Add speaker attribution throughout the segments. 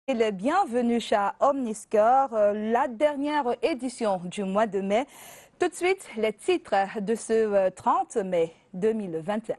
Speaker 1: Les bienvenus à Omniscore, la dernière édition du mois de mai. Tout de suite, les titres de ce 30 mai 2021.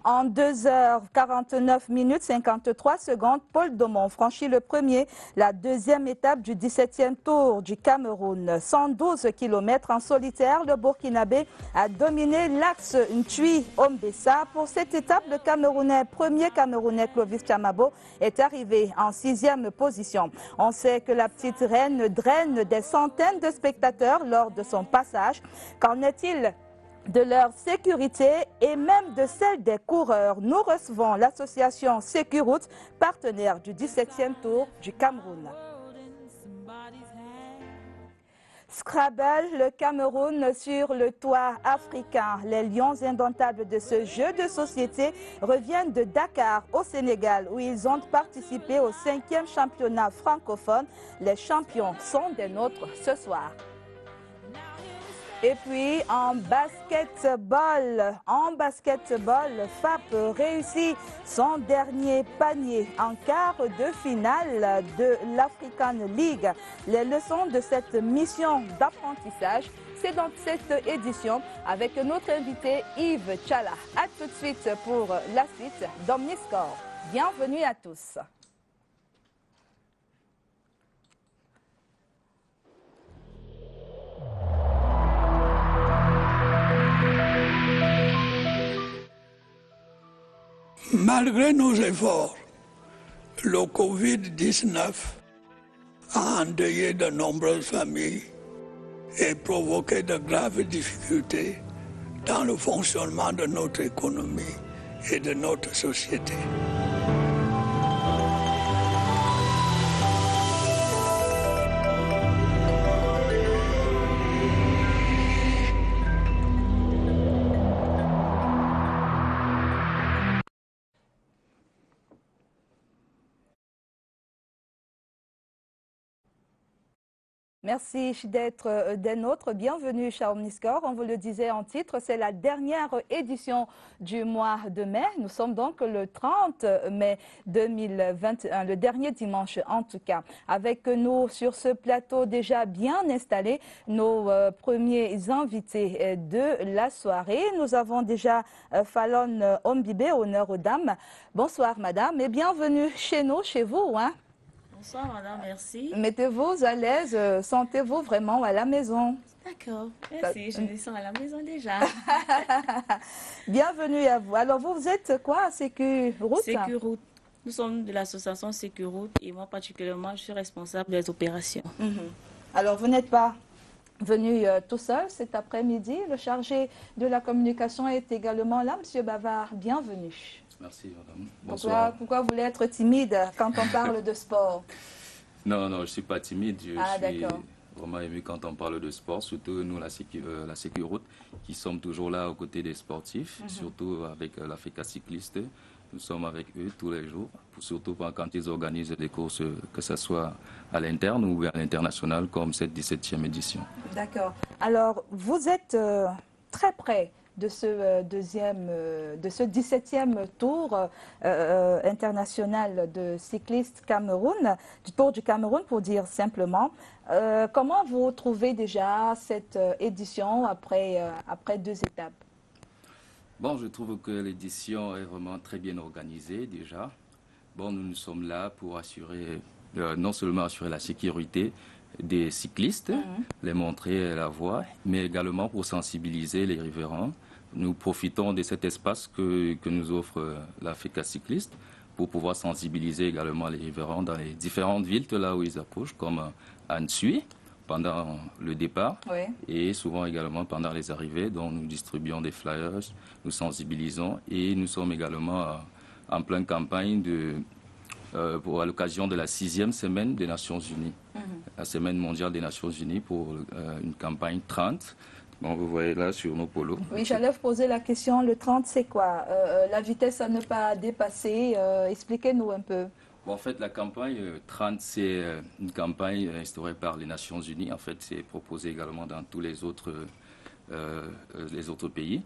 Speaker 1: En 2h49 minutes 53 secondes, Paul Domon franchit le premier, la deuxième étape du 17e Tour du Cameroun. 112 km en solitaire, le Burkinabé a dominé l'axe Ntui-Ombessa. Pour cette étape, le premier Camerounais Clovis Chamabo est arrivé en 6e position. On sait que la petite reine draine des centaines de spectateurs lors de son passage. Qu'en est-il de leur sécurité et même de celle des coureurs? Nous recevons l'association Sécuroute, partenaire du 17e Tour du Cameroun. Scrabble, le Cameroun sur le toit africain. Les lions indomptables de ce jeu de société reviennent de Dakar au Sénégal où ils ont participé au 5e championnat francophone. Les champions sont des nôtres ce soir. Et puis en basketball, FAP réussit son dernier panier en quart de finale de l'African League. Les leçons de cette mission d'apprentissage, c'est dans cette édition avec notre invité Yves Tchala. A tout de suite pour la suite d'Omniscore. Bienvenue à tous.
Speaker 2: Malgré nos efforts, le Covid-19 a endeuillé de nombreuses familles et provoqué de graves difficultés dans le fonctionnement de notre économie et de notre société.
Speaker 1: Merci d'être des nôtres. Bienvenue chez Omniscore. On vous le disait en titre, c'est la dernière édition du mois de mai. Nous sommes donc le 30 mai 2021, le dernier dimanche en tout cas. Avec nous sur ce plateau déjà bien installé, nos premiers invités de la soirée. Nous avons déjà Fallon Ombibé, honneur aux dames. Bonsoir madame et bienvenue chez nous, chez vous.
Speaker 3: Bonsoir madame, merci.
Speaker 1: Mettez-vous à l'aise, sentez-vous vraiment à la maison.
Speaker 3: D'accord, merci, je me sens à la maison déjà.
Speaker 1: Bienvenue à vous. Alors vous êtes quoi, Sécuroute?
Speaker 3: Sécuroute. Nous sommes de l'association Sécuroute et moi particulièrement je suis responsable des opérations.
Speaker 1: Alors vous n'êtes pas venu tout seul cet après-midi. Le chargé de la communication est également là, Monsieur Bavard. Bienvenue.
Speaker 4: Merci, madame. Bonsoir.
Speaker 1: Pourquoi vous voulez être timide quand on parle de sport?
Speaker 4: Non, je ne suis pas timide. Je suis
Speaker 1: d'accord.
Speaker 4: vraiment ému quand on parle de sport, surtout nous, la Sécuroute, qui sommes toujours là aux côtés des sportifs, surtout avec l'Africa Cycliste. Nous sommes avec eux tous les jours, surtout quand ils organisent des courses, que ce soit à l'interne ou à l'international, comme cette 17e édition.
Speaker 1: D'accord. Alors, vous êtes très près de ce 17e tour international de cyclistes Cameroun, du Tour du Cameroun pour dire simplement. Comment vous trouvez déjà cette édition après 2 étapes?
Speaker 4: Bon, je trouve que l'édition est vraiment très bien organisée déjà. Bon, nous sommes là pour assurer, non seulement assurer la sécurité des cyclistes, les montrer la voie, mais également pour sensibiliser les riverains. Nous profitons de cet espace que nous offre l'Africa Cycliste pour pouvoir sensibiliser également les riverains dans les différentes villes là où ils approchent, comme à Ntui pendant le départ et souvent également pendant les arrivées. Donc nous distribuons des flyers, nous sensibilisons et nous sommes également en pleine campagne à l'occasion de la 6e semaine des Nations Unies, la semaine mondiale des Nations Unies pour une campagne 30. Bon, vous voyez là sur nos polos.
Speaker 1: Oui, j'allais vous poser la question, le 30 c'est quoi? La vitesse à ne pas dépasser, expliquez-nous un peu.
Speaker 4: Bon, en fait, la campagne 30, c'est une campagne instaurée par les Nations Unies. En fait, c'est proposé également dans tous les autres pays.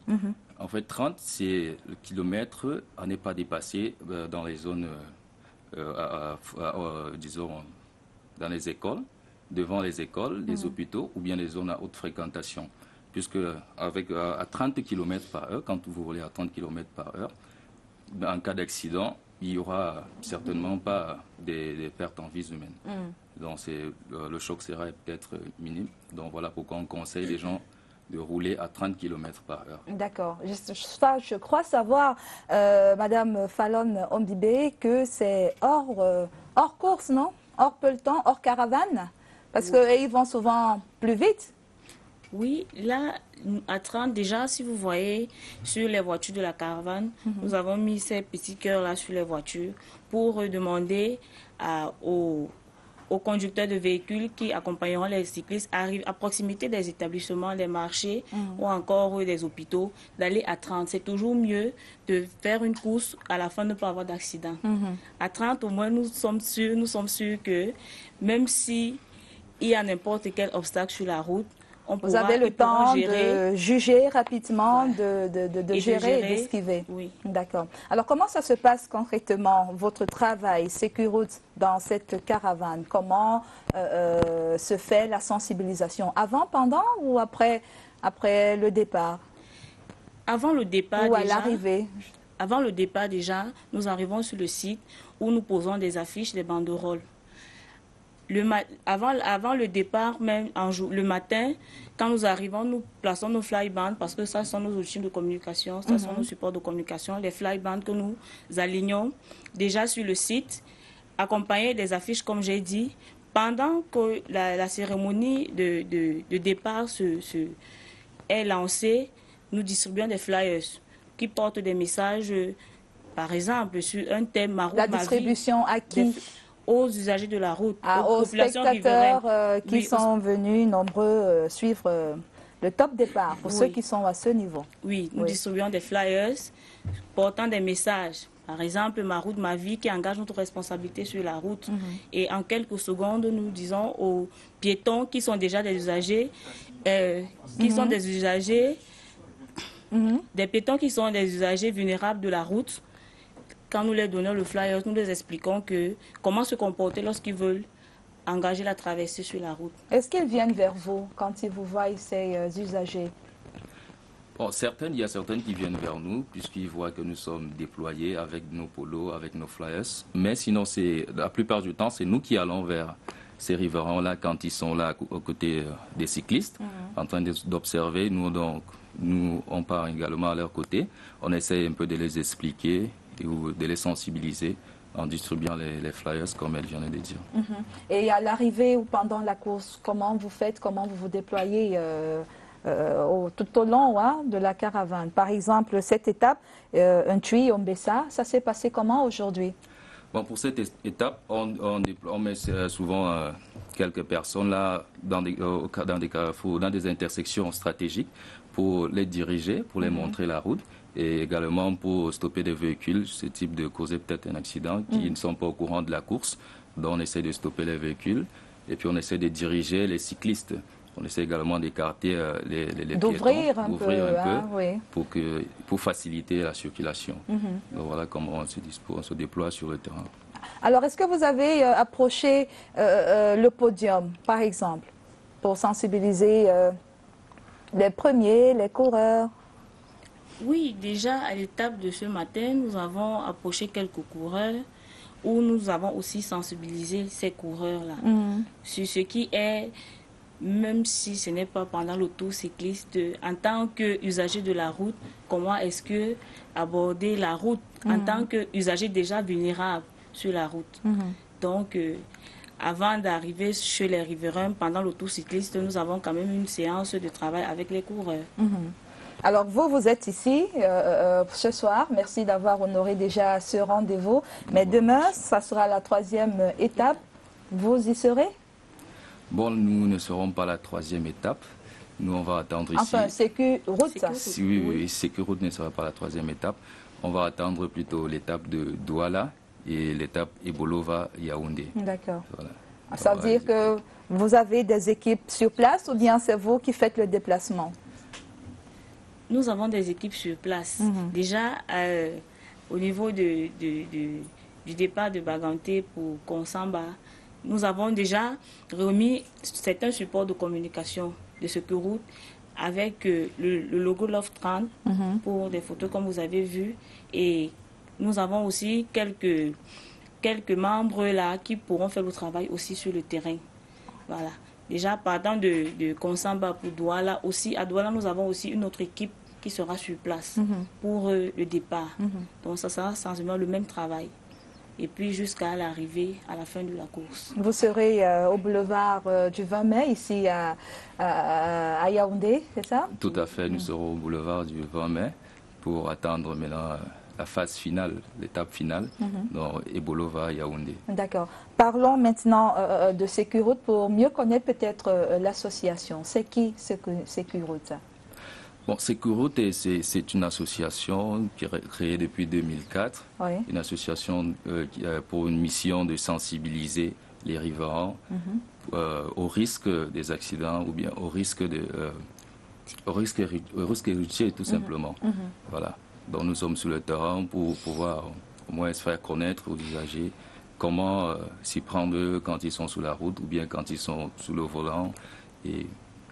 Speaker 4: En fait, 30, c'est le kilomètre à ne pas dépasser dans les zones, disons, dans les écoles, devant les écoles, les hôpitaux ou bien les zones à haute fréquentation. Puisque à 30 km par heure, quand vous roulez à 30 km par heure, en cas d'accident, il n'y aura certainement pas des pertes en vies humaines. Donc le choc sera peut-être minime. Donc voilà pourquoi on conseille les gens de rouler à 30 km par heure.
Speaker 1: D'accord. Je crois savoir, Madame Fallon Ombibé, que c'est hors course, non? Hors peloton, hors caravane? Parce qu'ils vont souvent plus vite.
Speaker 3: Oui, là, à 30, déjà, si vous voyez sur les voitures de la caravane, nous avons mis ces petits cœurs-là sur les voitures pour demander aux conducteurs de véhicules qui accompagneront les cyclistes arrivent à proximité des établissements, des marchés ou encore des hôpitaux, d'aller à 30. C'est toujours mieux de faire une course à la fin de ne pas avoir d'accident. À 30, au moins, nous sommes sûrs que même si il y a n'importe quel obstacle sur la route,
Speaker 1: vous avez le temps de juger rapidement, de gérer et d'esquiver.
Speaker 3: Oui.
Speaker 1: D'accord. Alors, comment ça se passe concrètement, votre travail, Sécuroute, dans cette caravane? Comment se fait la sensibilisation? Avant, pendant ou après le départ?
Speaker 3: Avant le départ,
Speaker 1: ou à l'arrivée?
Speaker 3: Avant le départ, déjà, nous arrivons sur le site où nous posons des affiches, des banderoles. Avant le départ, même le matin, quand nous arrivons, nous plaçons nos flybands parce que ça sont nos outils de communication, ça sont nos supports de communication, les flybands que nous alignons déjà sur le site, accompagnés des affiches, comme j'ai dit. Pendant que la cérémonie de départ est lancée, nous distribuons des flyers qui portent des messages, par exemple, sur un thème Maroc,
Speaker 1: la distribution à qui?
Speaker 3: Aux usagers de la route,
Speaker 1: aux spectateurs qui sont venus nombreux suivre le top départ, pour ceux qui sont à ce niveau.
Speaker 3: Oui, nous distribuons des flyers portant des messages. Par exemple, ma route, ma vie, qui engage notre responsabilité sur la route. Et en quelques secondes, nous disons aux piétons qui sont déjà des usagers, des piétons qui sont des usagers vulnérables de la route. Quand nous leur donnons le flyer, nous les expliquons comment se comporter lorsqu'ils veulent engager la traversée sur la route.
Speaker 1: Est-ce qu'ils viennent vers vous quand ils vous voient, ces usagers?
Speaker 4: Bon, il y a certaines qui viennent vers nous puisqu'ils voient que nous sommes déployés avec nos polos, avec nos flyers. Mais sinon, la plupart du temps, c'est nous qui allons vers ces riverains-là quand ils sont là aux côtés des cyclistes, en train d'observer. Nous, on part également à leur côté. On essaie un peu de les expliquer ou de les sensibiliser en distribuant les flyers, comme elle vient de le dire.
Speaker 1: Et à l'arrivée ou pendant la course, comment vous faites, comment vous vous déployez tout au long de la caravane? Par exemple, cette étape, Ntui-Ombessa, ça s'est passé comment aujourd'hui?
Speaker 4: Bon, pour cette étape, on met souvent quelques personnes là dans des carrefours, dans des intersections stratégiques pour les diriger, pour les montrer la route. Et également pour stopper des véhicules susceptibles de causer peut-être un accident qui ne sont pas au courant de la course. Donc on essaie de stopper les véhicules et puis on essaie de diriger les cyclistes. On essaie également d'écarter les piétons,
Speaker 1: d'ouvrir un peu,
Speaker 4: pour faciliter la circulation. Donc voilà comment on se déploie sur le terrain.
Speaker 1: Alors est-ce que vous avez approché le podium, par exemple, pour sensibiliser les premiers, les coureurs?
Speaker 3: Oui, déjà à l'étape de ce matin, nous avons approché quelques coureurs où nous avons aussi sensibilisé ces coureurs-là sur ce qui est, même si ce n'est pas pendant le tour cycliste, en tant qu'usager de la route, comment est-ce que aborder la route en tant qu'usager déjà vulnérable sur la route. Donc, avant d'arriver chez les riverains, pendant le tour cycliste, nous avons quand même une séance de travail avec les coureurs.
Speaker 1: Alors vous êtes ici ce soir, merci d'avoir honoré déjà ce rendez-vous. Mais demain, ça sera la 3e étape. Vous y serez?
Speaker 4: Bon, nous ne serons pas la 3e étape. Nous, on va attendre ici.
Speaker 1: Enfin, Sécuroute, ça.
Speaker 4: Oui, Sécuroute ne sera pas la 3e étape. On va attendre plutôt l'étape de Douala et l'étape Ebolova-Yaoundé.
Speaker 1: D'accord.
Speaker 4: Voilà.
Speaker 1: Ça veut dire que vous avez des équipes sur place ou bien c'est vous qui faites le déplacement?
Speaker 3: Nous avons des équipes sur place. Déjà, au niveau du départ de Baganté pour Konsamba, nous avons déjà remis certains supports de communication de Secours avec le logo Love 30 pour des photos comme vous avez vu. Et nous avons aussi quelques membres là qui pourront faire le travail aussi sur le terrain. Voilà. Déjà, partant de Konsamba pour Douala aussi, à Douala, nous avons aussi une autre équipe qui sera sur place pour le départ. Donc, ça sera sensiblement le même travail. Et puis, jusqu'à l'arrivée, à la fin de la course.
Speaker 1: Vous serez au boulevard du 20 mai, ici à Yaoundé, c'est ça?
Speaker 4: Tout à fait, nous serons au boulevard du 20 mai pour attendre maintenant la phase finale, l'étape finale, dans Ebolova, Yaoundé. D'accord.
Speaker 1: Parlons maintenant de Sécurite pour mieux connaître peut-être l'association. C'est qui Sécurite?
Speaker 4: Bon, Sécurite, c'est une association qui est créée depuis 2004. Oui. Une association qui a pour une mission de sensibiliser les riverains au risque des accidents ou bien au risque routier tout simplement. Voilà. Donc nous sommes sur le terrain pour pouvoir au moins se faire connaître aux usagers comment s'y prendre quand ils sont sur la route ou bien quand ils sont sous le volant et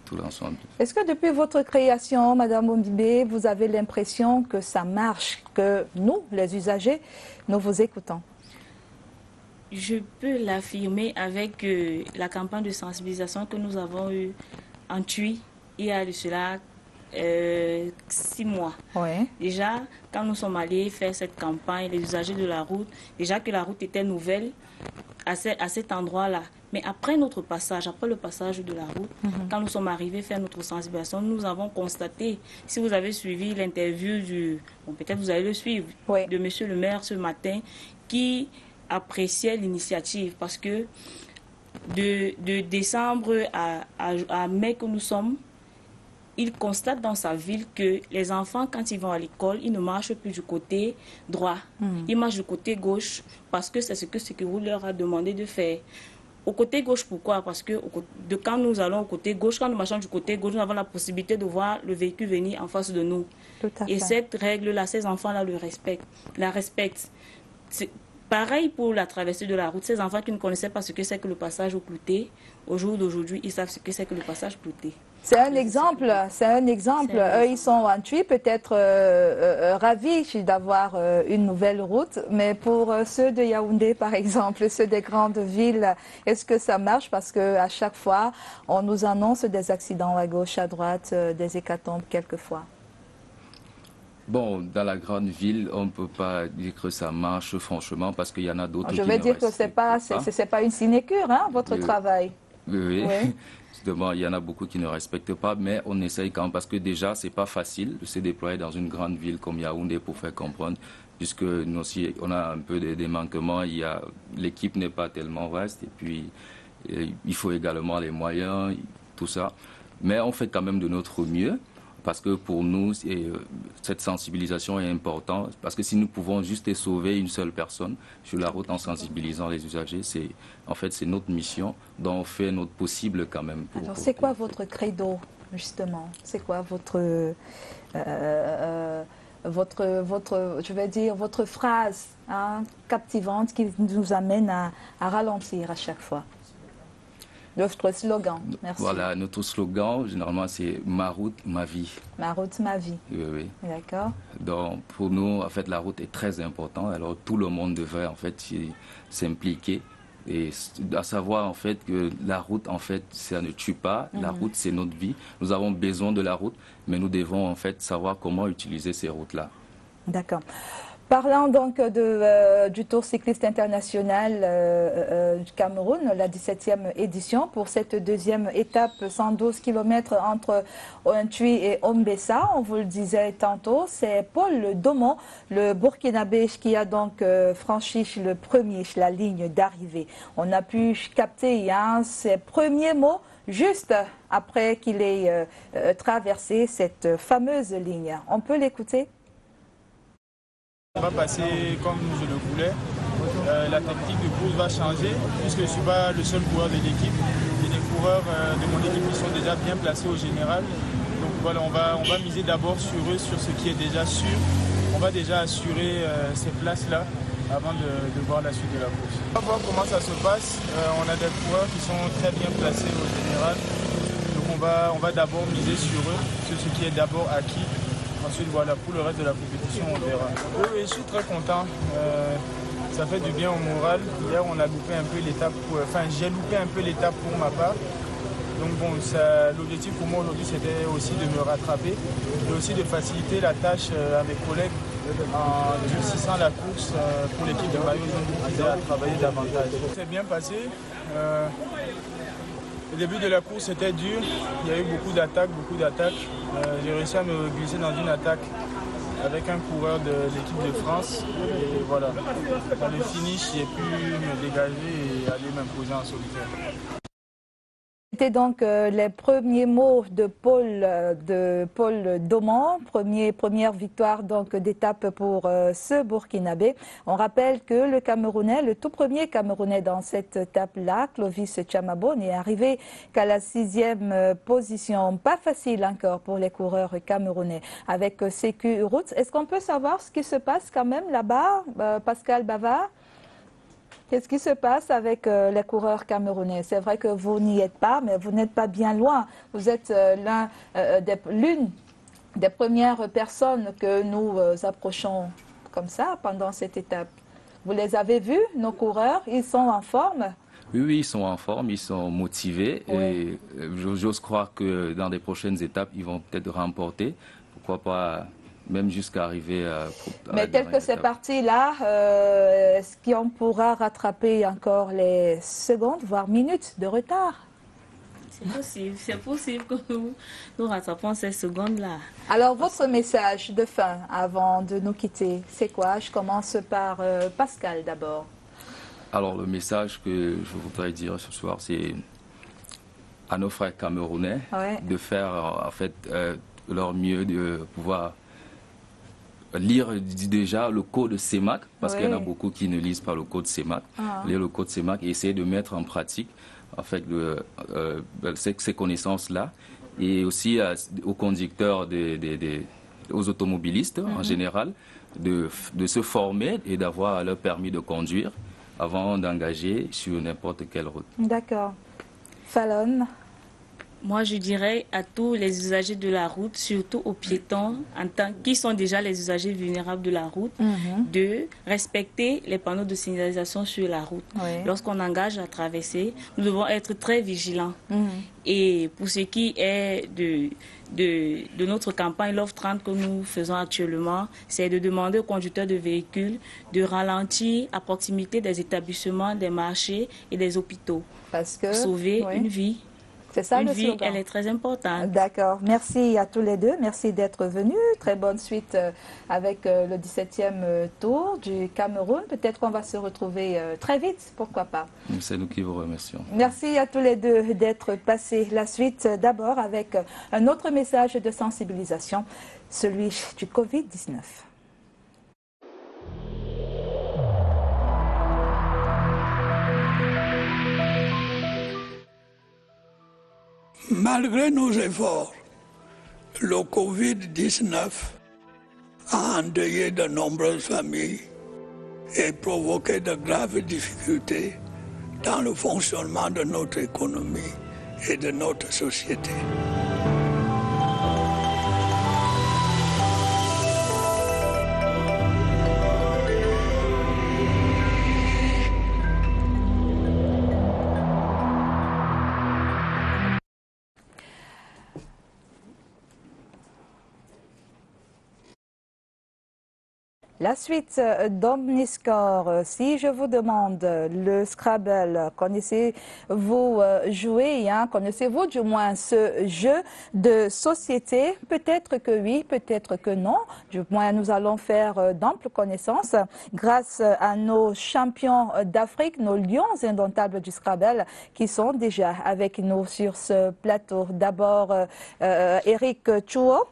Speaker 4: tout l'ensemble.
Speaker 1: Est-ce que depuis votre création, Madame Ombibé, vous avez l'impression que ça marche, que nous, les usagers, nous vous écoutons?
Speaker 3: Je peux l'affirmer avec la campagne de sensibilisation que nous avons eue en Tui il y a de cela 6 mois. Oui. Déjà, quand nous sommes allés faire cette campagne, les usagers de la route, déjà que la route était nouvelle à cet endroit-là. Mais après notre passage, après le passage de la route, quand nous sommes arrivés faire notre sensibilisation, nous avons constaté, si vous avez suivi l'interview peut-être vous allez le suivre, de Monsieur le maire ce matin, qui appréciait l'initiative parce que de décembre à mai que nous sommes, il constate dans sa ville que les enfants, quand ils vont à l'école, ils ne marchent plus du côté droit. Ils marchent du côté gauche parce que c'est ce que Sécurite leur a demandé de faire. Au côté gauche, pourquoi? Parce que quand nous allons au côté gauche, quand nous marchons du côté gauche, nous avons la possibilité de voir le véhicule venir en face de nous. Et cette règle-là, ces enfants-là la respectent. Pareil pour la traversée de la route. Ces enfants qui ne connaissaient pas ce que c'est que le passage au clouté, au jour d'aujourd'hui, ils savent ce que c'est que le passage clouté.
Speaker 1: C'est un exemple, Eux, ils sont en Tui, peut-être ravis d'avoir une nouvelle route, mais pour ceux de Yaoundé, par exemple, ceux des grandes villes, est-ce que ça marche? Parce qu'à chaque fois, on nous annonce des accidents à gauche, à droite, des hécatombes quelquefois.
Speaker 4: Bon, dans la grande ville, on ne peut pas dire que ça marche franchement parce qu'il y en a d'autres qui ne
Speaker 1: respectent pas. Je veux dire que c'est pas une sinécure, hein, votre travail.
Speaker 4: Oui. Justement, il y en a beaucoup qui ne respectent pas, mais on essaye quand même parce que déjà, c'est pas facile de se déployer dans une grande ville comme Yaoundé pour faire comprendre, puisque nous aussi, on a un peu des manquements. L'équipe n'est pas tellement vaste et puis il faut également les moyens, tout ça. Mais on fait quand même de notre mieux. Parce que pour nous, cette sensibilisation est importante. Parce que si nous pouvons juste sauver une seule personne sur la route en sensibilisant les usagers, c'est notre mission. Donc on fait notre possible quand même.
Speaker 1: Alors c'est quoi votre credo, justement? C'est quoi votre phrase captivante qui nous amène à ralentir à chaque fois? Notre slogan, merci.
Speaker 4: Voilà, notre slogan, généralement, c'est « Ma route, ma vie ».
Speaker 1: Ma route, ma vie.
Speaker 4: Oui.
Speaker 1: D'accord.
Speaker 4: Donc, pour nous, en fait, la route est très importante. Alors, tout le monde devrait, en fait, s'impliquer. Et à savoir, en fait, que la route, en fait, ça ne tue pas. La route, c'est notre vie. Nous avons besoin de la route, mais nous devons, en fait, savoir comment utiliser ces routes-là.
Speaker 1: D'accord. Parlant donc du Tour cycliste international du Cameroun, la 17e édition, pour cette deuxième étape, 112 km entre Tui et Ombessa, on vous le disait tantôt, c'est Paul Domon, le Burkinabé, qui a donc franchi la ligne d'arrivée. On a pu capter ses premiers mots juste après qu'il ait traversé cette fameuse ligne. On peut l'écouter?
Speaker 5: Ça va passer comme je le voulais. La technique de course va changer puisque je ne suis pas le seul coureur de l'équipe. Il y a des coureurs de mon équipe qui sont déjà bien placés au général. Donc voilà, on va miser d'abord sur eux, sur ce qui est déjà sûr. On va déjà assurer ces places-là avant de voir la suite de la course. On va voir comment ça se passe. On a des coureurs qui sont très bien placés au général. Donc on va d'abord miser sur eux, sur ce qui est d'abord acquis. Ensuite, voilà, pour le reste de la compétition, on verra. Oui, je suis très content. Ça fait du bien au moral. Hier, on a loupé un peu l'étape. Enfin, j'ai loupé un peu l'étape pour ma part. Donc bon, l'objectif pour moi aujourd'hui, c'était aussi de me rattraper et aussi de faciliter la tâche à mes collègues en durcissant la course pour l'équipe de maillot jaune qui a travaillé davantage. C'est bien passé. Le début de la course était dur. Il y a eu beaucoup d'attaques. J'ai réussi à me glisser dans une attaque avec un coureur de l'équipe de France. Et voilà, dans le finish, j'ai pu me dégager et aller m'imposer en solitaire.
Speaker 1: C'était donc les premiers mots de Paul Dauman, première victoire donc d'étape pour ce Burkinabé. On rappelle que le Camerounais, le tout premier Camerounais dans cette étape-là, Clovis Chamabo, n'est arrivé qu'à la 6e position. Pas facile encore pour les coureurs camerounais avec Sécu Roots. Est-ce qu'on peut savoir ce qui se passe quand même là-bas, Pascal Bavard? Qu'est-ce qui se passe avec les coureurs camerounais? C'est vrai que vous n'y êtes pas, mais vous n'êtes pas bien loin. Vous êtes l'une des premières personnes que nous approchons comme ça pendant cette étape. Vous les avez vus, nos coureurs? Ils sont en forme?
Speaker 4: Oui, ils sont en forme, ils sont motivés. Oui. Et j'ose croire que dans les prochaines étapes, ils vont peut-être remporter. Pourquoi pas même jusqu'à arriver à...
Speaker 1: Mais tel que c'est parti là, est-ce qu'on pourra rattraper encore les secondes, voire minutes de retard?
Speaker 3: C'est possible que nous rattrapons ces secondes-là.
Speaker 1: Alors, votre message de fin avant de nous quitter, c'est quoi? Je commence par Pascal d'abord.
Speaker 4: Alors, le message que je voudrais dire ce soir, c'est à nos frères camerounais de faire en fait leur mieux, de pouvoir lire déjà le code CEMAC, parce qu'il y en a beaucoup qui ne lisent pas le code CEMAC. Lire le code CEMAC et essayer de mettre en pratique en fait, ces connaissances-là. Et aussi aux conducteurs, aux automobilistes en général, de se former et d'avoir leur permis de conduire avant d'engager sur n'importe quelle route.
Speaker 1: D'accord. Fallon?
Speaker 3: Moi, je dirais à tous les usagers de la route, surtout aux piétons, qui sont déjà les usagers vulnérables de la route, de respecter les panneaux de signalisation sur la route. Lorsqu'on engage à traverser, nous devons être très vigilants. Et pour ce qui est de notre campagne Love 30 que nous faisons actuellement, c'est de demander aux conducteurs de véhicules de ralentir à proximité des établissements, des marchés et des hôpitaux pour sauver une vie.
Speaker 1: C'est ça le
Speaker 3: slogan. Elle est très importante.
Speaker 1: D'accord. Merci à tous les deux. Merci d'être venus. Très bonne suite avec le 17e tour du Cameroun. Peut-être qu'on va se retrouver très vite. Pourquoi pas?
Speaker 4: C'est nous qui vous remercions.
Speaker 1: Merci à tous les deux d'être passés. La suite d'abord avec un autre message de sensibilisation, celui du Covid-19.
Speaker 2: Malgré nos efforts, le Covid-19 a endeuillé de nombreuses familles et provoqué de graves difficultés dans le fonctionnement de notre économie et de notre société.
Speaker 1: La suite d'Omniscore, si je vous demande le Scrabble, connaissez-vous jouer, connaissez-vous du moins ce jeu de société? Peut-être que oui, peut-être que non. Du moins, nous allons faire d'amples connaissances grâce à nos champions d'Afrique, nos lions indomptables du Scrabble qui sont déjà avec nous sur ce plateau. D'abord, Eric Chouo.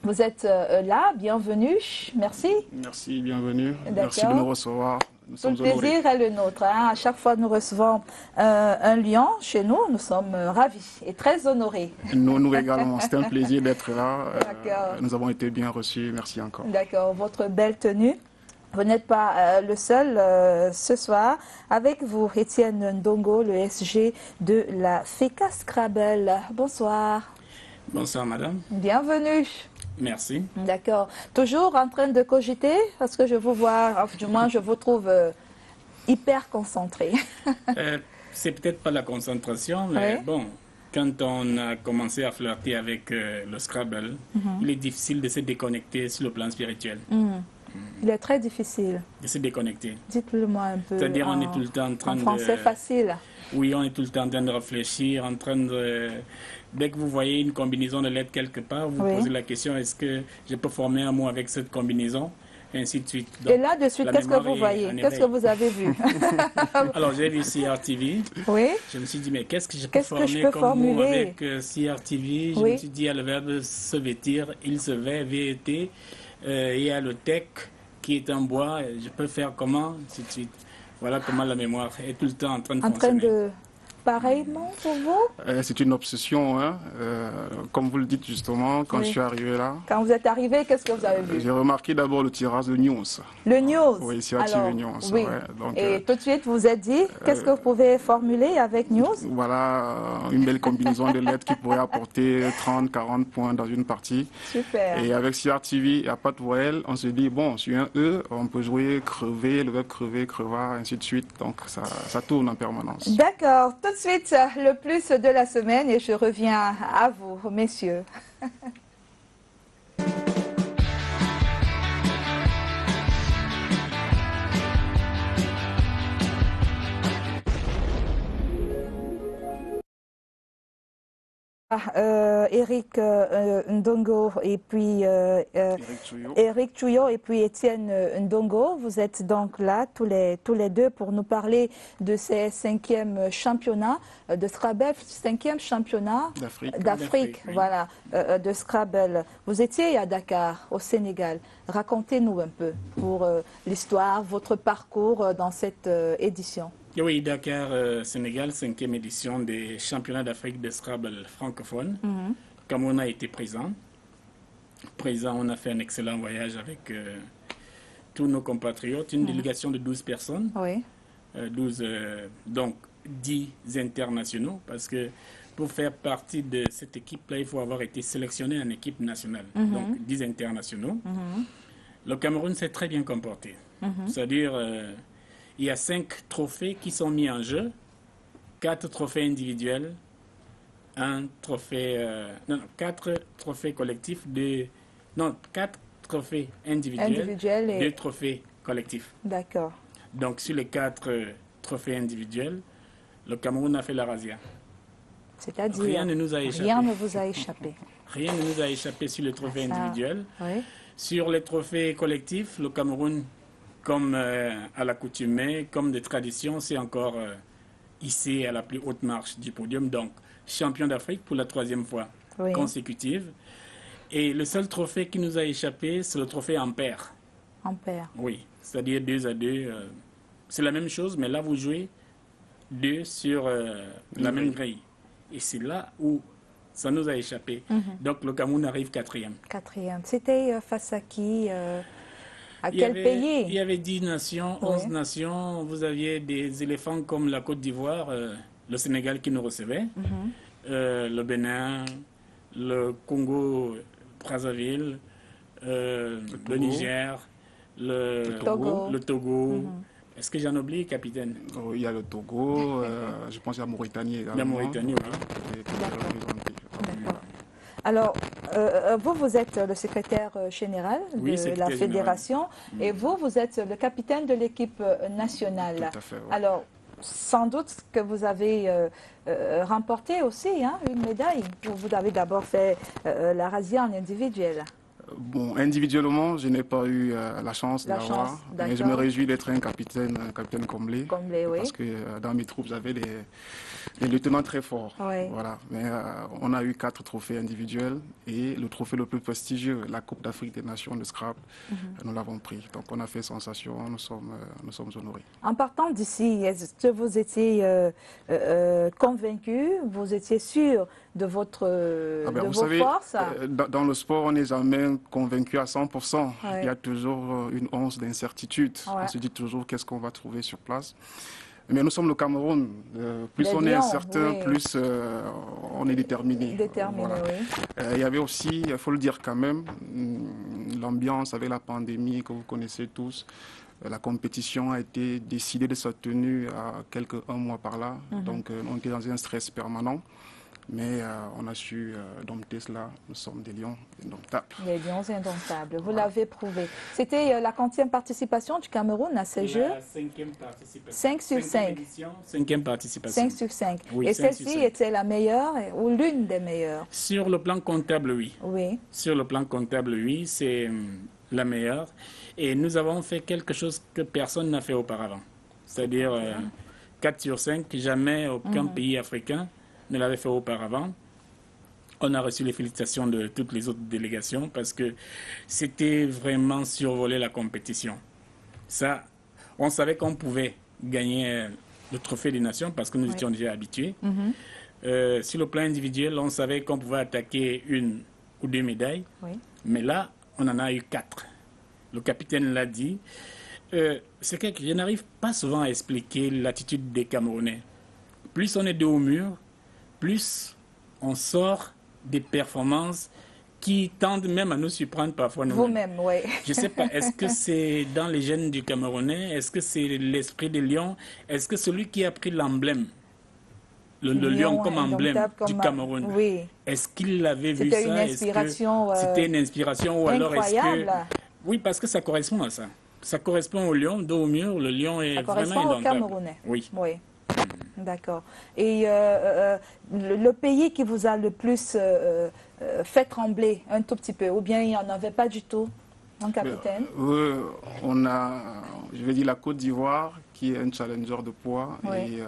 Speaker 1: Vous êtes là, bienvenue, merci.
Speaker 5: Merci, bienvenue.
Speaker 1: D'accord.
Speaker 5: Merci de nous recevoir. Nous
Speaker 1: Tout
Speaker 5: sommes
Speaker 1: le plaisir est le nôtre. Hein. À chaque fois que nous recevons un lion chez nous, nous sommes ravis et très honorés.
Speaker 5: Nous également, c'était un plaisir d'être là.
Speaker 1: D'accord.
Speaker 5: Nous avons été bien reçus, merci encore.
Speaker 1: D'accord, votre belle tenue. Vous n'êtes pas le seul ce soir. Avec vous, Étienne Ndongo, le SG de la FECA Scrabble. Bonsoir.
Speaker 6: Bonsoir madame.
Speaker 1: Bienvenue.
Speaker 6: Merci.
Speaker 1: D'accord. Toujours en train de cogiter parce que je vous vois, du moins je vous trouve hyper concentré.
Speaker 6: C'est peut-être pas la concentration, mais bon, quand on a commencé à flirter avec le Scrabble, il est difficile de se déconnecter sur le plan spirituel.
Speaker 1: Il est très difficile.
Speaker 6: De se déconnecter.
Speaker 1: Dites-le-moi un peu.
Speaker 6: C'est-à-dire on est tout le temps en train
Speaker 1: en français facile.
Speaker 6: Oui, on est tout le temps en train de réfléchir, en train de... Dès que vous voyez une combinaison de lettres quelque part, vous vous posez la question, est-ce que je peux former un mot avec cette combinaison? Et ainsi de suite. Donc,
Speaker 1: et là, de suite, qu'est-ce que vous voyez? Qu'est-ce que vous avez vu?
Speaker 6: Alors, j'ai vu CRTV.
Speaker 1: Oui.
Speaker 6: Je me suis dit, mais qu'est-ce que je peux former comme mot avec CRTV? Je me suis dit, il y a le verbe se vêtir, il se vêt, V-E-T. Il y a le tech qui est en bois. Je peux faire comment? Ainsi de suite. Voilà comment la mémoire est tout le temps en train de fonctionner.
Speaker 1: Pareillement pour vous?
Speaker 5: C'est une obsession, hein. Comme vous le dites justement, quand je suis arrivé là.
Speaker 1: Quand vous êtes arrivé, qu'est-ce que vous avez vu?
Speaker 5: J'ai remarqué d'abord le tirage de news.
Speaker 1: Le news?
Speaker 5: Oui, CRTV News.
Speaker 1: Oui.
Speaker 5: Ouais, donc,
Speaker 1: et tout de suite, vous vous êtes dit, qu'est-ce que vous pouvez formuler avec news?
Speaker 5: Voilà, une belle combinaison de lettres qui pourrait apporter 30, 40 points dans une partie.
Speaker 1: Super.
Speaker 5: Et avec CRTV, il n'y a pas de voyelle. On se dit, bon, sur un E, on peut jouer crever, le verbe crever, crevard, ainsi de suite. Donc, ça tourne en permanence.
Speaker 1: D'accord. Tout de suite, le plus de la semaine et je reviens à vous, messieurs. Eric Ndongo et puis Eric Chouyo et puis Étienne Ndongo, vous êtes donc là tous les deux pour nous parler de ces 5e championnats de Scrabble, 5e championnat d'Afrique,
Speaker 6: oui.
Speaker 1: Voilà, de Scrabble. Vous étiez à Dakar, au Sénégal. Racontez-nous un peu pour l'histoire, votre parcours dans cette édition.
Speaker 6: Oui, Dakar, Sénégal, 5e édition des championnats d'Afrique de Scrabble francophone. Cameroun a été présent. On a fait un excellent voyage avec tous nos compatriotes, une délégation de 12 personnes.
Speaker 1: Oui.
Speaker 6: 10 internationaux, parce que pour faire partie de cette équipe-là, il faut avoir été sélectionné en équipe nationale. Donc 10 internationaux. Le Cameroun s'est très bien comporté. C'est-à-dire... il y a 5 trophées qui sont mis en jeu, 4 trophées individuels, 4 trophées collectifs, 4 trophées individuels et 2 trophées collectifs.
Speaker 1: D'accord.
Speaker 6: Donc sur les 4 trophées individuels, le Cameroun a fait la razzia.
Speaker 1: C'est-à-dire
Speaker 6: rien ne nous a échappé.
Speaker 1: Rien ne vous a échappé.
Speaker 6: Rien ne nous a échappé sur les trophées individuels.
Speaker 1: Oui.
Speaker 6: Sur les trophées collectifs, le Cameroun, comme à l'accoutumée, comme de tradition, c'est encore hissé à la plus haute marche du podium. Donc, champion d'Afrique pour la 3e fois consécutive. Et le seul trophée qui nous a échappé, c'est le trophée Ampère.
Speaker 1: Ampère.
Speaker 6: Oui, c'est-à-dire 2 à 2. C'est la même chose, mais là, vous jouez 2 sur la même grille. Et c'est là où ça nous a échappé. Donc, le Cameroun arrive 4e.
Speaker 1: 4e. C'était face à qui À quel pays?
Speaker 6: Il y avait 10 nations, 11 nations. Vous aviez des éléphants comme la Côte d'Ivoire, le Sénégal qui nous recevait, le Bénin, le Congo, Brazzaville, le Niger, le Togo. Est-ce que j'en oublie, capitaine?
Speaker 5: Il y a le Togo, je pense qu'il y a la Mauritanie également.
Speaker 6: La Mauritanie, oui.
Speaker 1: D'accord. Alors, vous êtes le secrétaire général de la fédération et vous êtes le capitaine de l'équipe nationale.
Speaker 5: Tout à fait, oui.
Speaker 1: Alors, sans doute que vous avez remporté aussi une médaille. Vous avez d'abord fait la razzia en individuel.
Speaker 7: Bon, individuellement, je n'ai pas eu la chance d'avoir, mais je me réjouis d'être un capitaine comblé.
Speaker 1: Oui.
Speaker 7: Parce que dans mes troupes, j'avais des lieutenants très forts.
Speaker 1: Oui.
Speaker 7: Voilà. Mais on a eu 4 trophées individuels et le trophée le plus prestigieux, la Coupe d'Afrique des Nations de Scrap, nous l'avons pris. Donc on a fait sensation, nous sommes honorés.
Speaker 1: En partant d'ici, est-ce que vous étiez convaincu, vous étiez sûr de vos forces?
Speaker 7: Dans le sport, on n'est jamais convaincu à 100%.
Speaker 1: Oui.
Speaker 7: Il y a toujours une once d'incertitude.
Speaker 1: Oui.
Speaker 7: On se dit toujours qu'est-ce qu'on va trouver sur place. Mais nous sommes le Cameroun. Plus on est incertain, plus on est déterminé.
Speaker 1: Voilà. Oui.
Speaker 7: Il y avait aussi, il faut le dire quand même, l'ambiance avec la pandémie que vous connaissez tous. La compétition a été décidée de sa tenue à un mois par là. Donc on était dans un stress permanent. Mais on a su dompter cela. Nous sommes des lions indomptables.
Speaker 1: Des lions indomptables, vous l'avez prouvé. C'était la 40e participation du Cameroun à ces Jeux?
Speaker 6: La 5e participation.
Speaker 1: 5 sur 5.
Speaker 6: 5e participation.
Speaker 1: 5 sur 5.
Speaker 6: Oui,
Speaker 1: et
Speaker 6: 5
Speaker 1: celle-ci
Speaker 6: sur 5.
Speaker 1: était la meilleure ou l'une des meilleures?
Speaker 6: Sur le plan comptable, oui.
Speaker 1: Oui.
Speaker 6: Sur le plan comptable, oui, c'est la meilleure. Et nous avons fait quelque chose que personne n'a fait auparavant. C'est-à-dire 4 sur 5, jamais aucun pays africain ne l'avait fait auparavant. On a reçu les félicitations de toutes les autres délégations parce que c'était vraiment survoler la compétition. Ça, on savait qu'on pouvait gagner le trophée des nations parce que nous étions déjà habitués. Sur le plan individuel, on savait qu'on pouvait attaquer 1 ou 2 médailles.
Speaker 1: Oui.
Speaker 6: Mais là, on en a eu 4. Le capitaine l'a dit. C'est que je n'arrive pas souvent à expliquer l'attitude des Camerounais. Plus on est dos au mur, plus on sort des performances qui tendent même à nous surprendre parfois nous-mêmes.
Speaker 1: Vous-même, oui.
Speaker 6: Je ne sais pas, est-ce que c'est dans les gènes du Camerounais? Est-ce que c'est l'esprit des lions? Est-ce que celui qui a pris l'emblème, le lion comme emblème du Cameroun,
Speaker 1: oui.
Speaker 6: est-ce qu'il avait vu ça?
Speaker 1: C'était une inspiration
Speaker 6: C'était une inspiration ou alors est-ce
Speaker 1: incroyable.
Speaker 6: que... Oui, parce que ça correspond à ça. Ça correspond au lion, dos au mur, le lion est vraiment indomptable.
Speaker 1: Ça correspond au Camerounais.
Speaker 6: Oui.
Speaker 1: D'accord. Et le pays qui vous a le plus fait trembler un tout petit peu, ou bien il n'y en avait pas du tout, mon capitaine?
Speaker 7: On a, je vais dire, la Côte d'Ivoire, qui est un challenger de poids.
Speaker 1: Oui.
Speaker 7: Et,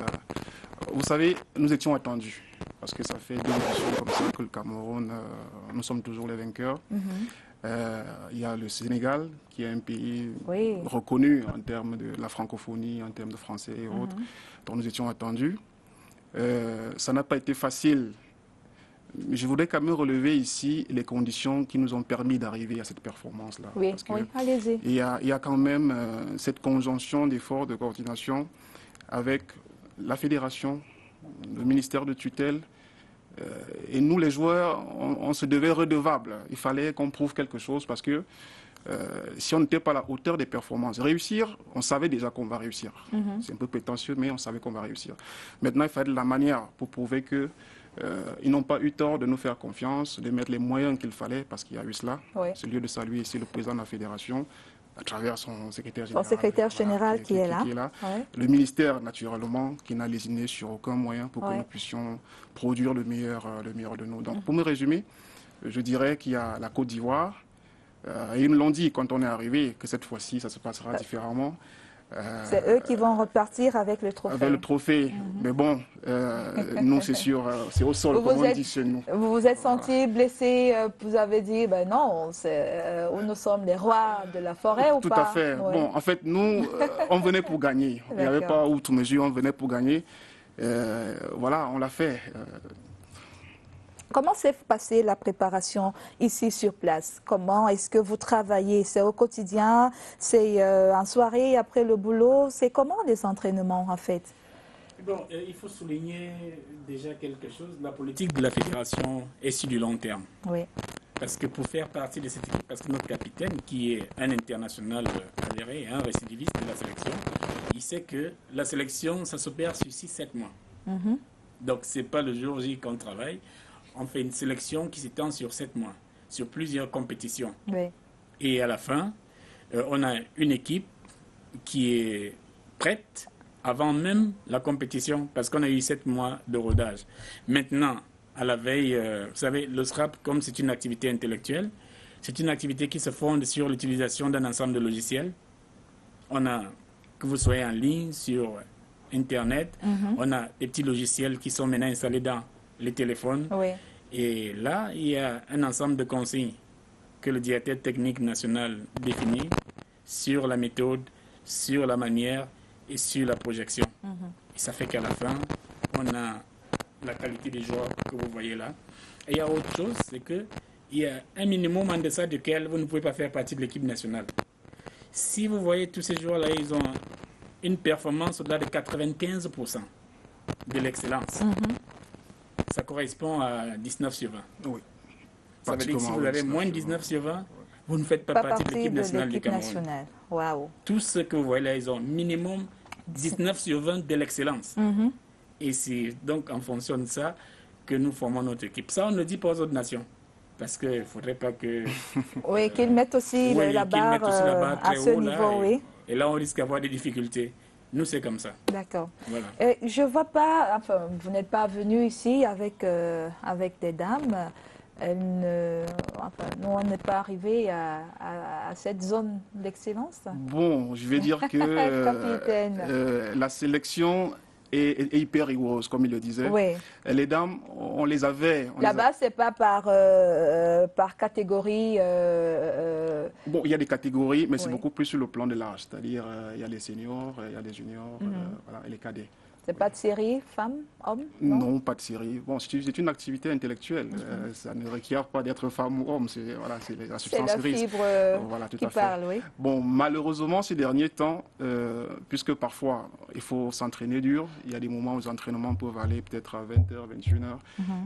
Speaker 7: vous savez, nous étions attendus, parce que ça fait 2 éditions comme ça que le Cameroun, nous sommes toujours les vainqueurs. Il y a le Sénégal, qui est un pays reconnu en termes de la francophonie, en termes de français et autres. Donc nous étions attendus. Ça n'a pas été facile. Mais je voudrais quand même relever ici les conditions qui nous ont permis d'arriver à cette performance-là.
Speaker 1: Oui, allez-y.
Speaker 7: Il y a quand même cette conjonction d'efforts de coordination avec la fédération, le ministère de tutelle. Et nous, les joueurs, on se devait redevables. Il fallait qu'on prouve quelque chose parce que si on n'était pas à la hauteur des performances, réussir, on savait déjà qu'on va réussir. C'est un peu prétentieux, mais on savait qu'on va réussir. Maintenant, il fallait de la manière pour prouver que ils n'ont pas eu tort de nous faire confiance, de mettre les moyens qu'il fallait, parce qu'il y a eu cela. C'est lieu de saluer ici le président de la fédération, à travers son secrétaire général.
Speaker 1: Son secrétaire général qui est là.
Speaker 7: Le ministère, naturellement, qui n'a lésiné sur aucun moyen pour que nous puissions produire le meilleur de nous. Donc, pour me résumer, je dirais qu'il y a la Côte d'Ivoire. Et ils me l'ont dit quand on est arrivé, que cette fois-ci, ça se passera différemment.
Speaker 1: C'est eux qui vont repartir avec le trophée.
Speaker 7: Avec le trophée. Mais bon, nous, c'est sûr, c'est au sol, comme on dit chez nous.
Speaker 1: Vous vous êtes senti blessé, vous avez dit, ben non, nous sommes les rois de la forêt ou pas?
Speaker 7: Tout à fait. Bon, en fait, nous, on venait pour gagner. Il n'y avait pas outre mesure, on venait pour gagner. Voilà, on l'a fait.
Speaker 1: Comment s'est passée la préparation ici sur place? Comment est-ce que vous travaillez? C'est au quotidien? C'est en soirée, après le boulot? C'est comment les entraînements en fait?
Speaker 6: Bon, il faut souligner déjà quelque chose. La politique de la fédération est sur du long terme.
Speaker 1: Oui.
Speaker 6: Parce que pour faire partie de cette équipe, parce que notre capitaine, qui est un international avéré, un récidiviste de la sélection, il sait que la sélection, ça s'opère sur 6-7 mois. Donc, ce n'est pas le jour J qu'on travaille. On fait une sélection qui s'étend sur 7 mois, sur plusieurs compétitions.
Speaker 1: Oui.
Speaker 6: Et à la fin, on a une équipe qui est prête avant même la compétition, parce qu'on a eu 7 mois de rodage. Maintenant, à la veille, vous savez, le scrap, comme c'est une activité intellectuelle, C'est une activité qui se fonde sur l'utilisation d'un ensemble de logiciels. Que vous soyez en ligne, sur Internet, on a des petits logiciels qui sont maintenant installés dans les téléphones.
Speaker 1: Oui.
Speaker 6: Et là, il y a un ensemble de consignes que le directeur technique national définit sur la méthode, sur la manière et sur la projection. Et ça fait qu'à la fin, on a la qualité des joueurs que vous voyez là. Et il y a autre chose, c'est qu'il y a un minimum en deçà duquel vous ne pouvez pas faire partie de l'équipe nationale. Si vous voyez tous ces joueurs-là, ils ont une performance au-delà de 95% de l'excellence. Ça correspond à 19 sur 20.
Speaker 7: Oui.
Speaker 6: Ça veut dire que si vous avez moins de 19 sur 20, vous ne faites pas partie de l'équipe nationale du Cameroun.
Speaker 1: Wow.
Speaker 6: Tous ceux que vous voyez là, ils ont minimum 19 sur 20 de l'excellence. Et c'est donc en fonction de ça que nous formons notre équipe. Ça, on ne le dit pas aux autres nations. Parce qu'il ne faudrait pas que...
Speaker 1: Oui, qu'ils mettent aussi la barre à ce niveau, oui.
Speaker 6: Et là, on risque d'avoir des difficultés. Nous, c'est comme ça.
Speaker 1: D'accord.
Speaker 6: Voilà.
Speaker 1: Je ne vois pas... Enfin, vous n'êtes pas venu ici avec des dames. Nous, on n'est pas arrivé à cette zone d'excellence.
Speaker 7: Bon, je vais dire que la sélection est hyper rigoureuse, comme il le disait.
Speaker 1: Oui.
Speaker 7: Les dames, on les avait...
Speaker 1: Là-bas, ce n'est pas par catégorie...
Speaker 7: Bon, il y a des catégories, mais c'est beaucoup plus sur le plan de l'âge. C'est-à-dire, il y a les seniors, il y a les juniors, voilà, et les cadets.
Speaker 1: C'est pas de série, femmes, hommes?
Speaker 7: Non, pas de série. Bon, c'est une activité intellectuelle. Ça ne requiert pas d'être femme ou homme. C'est la substance grise.
Speaker 1: C'est la fibre
Speaker 7: voilà, tout
Speaker 1: qui
Speaker 7: à fait.
Speaker 1: parle, oui.
Speaker 7: Bon, malheureusement, ces derniers temps, puisque parfois, il faut s'entraîner dur, il y a des moments où les entraînements peuvent aller peut-être à 20h, 21h.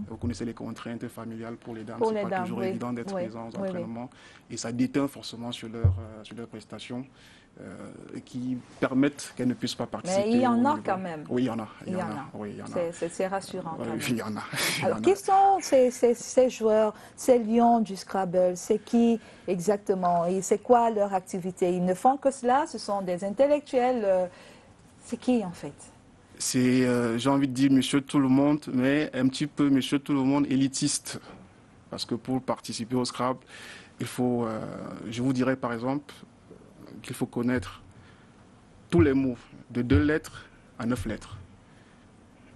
Speaker 7: Vous connaissez les contraintes familiales pour les dames. Ce n'est pas toujours évident d'être présent aux entraînements. Et ça déteint forcément sur leurs prestations. Qui permettent qu'elles ne puissent pas participer.
Speaker 1: Mais il y en a quand même.
Speaker 7: Oui, il y en a.
Speaker 1: Oui, il y en a. C'est rassurant.
Speaker 7: Oui, il y en a.
Speaker 1: Alors, qui sont ces joueurs, ces lions du Scrabble? C'est qui exactement? Et c'est quoi leur activité? Ils ne font que cela? Ce sont des intellectuels? C'est qui en fait?
Speaker 7: C'est, j'ai envie de dire, monsieur tout le monde, mais un petit peu monsieur tout le monde élitiste. Parce que pour participer au Scrabble, il faut, je vous dirais par exemple, qu'il faut connaître tous les mots de 2 lettres à 9 lettres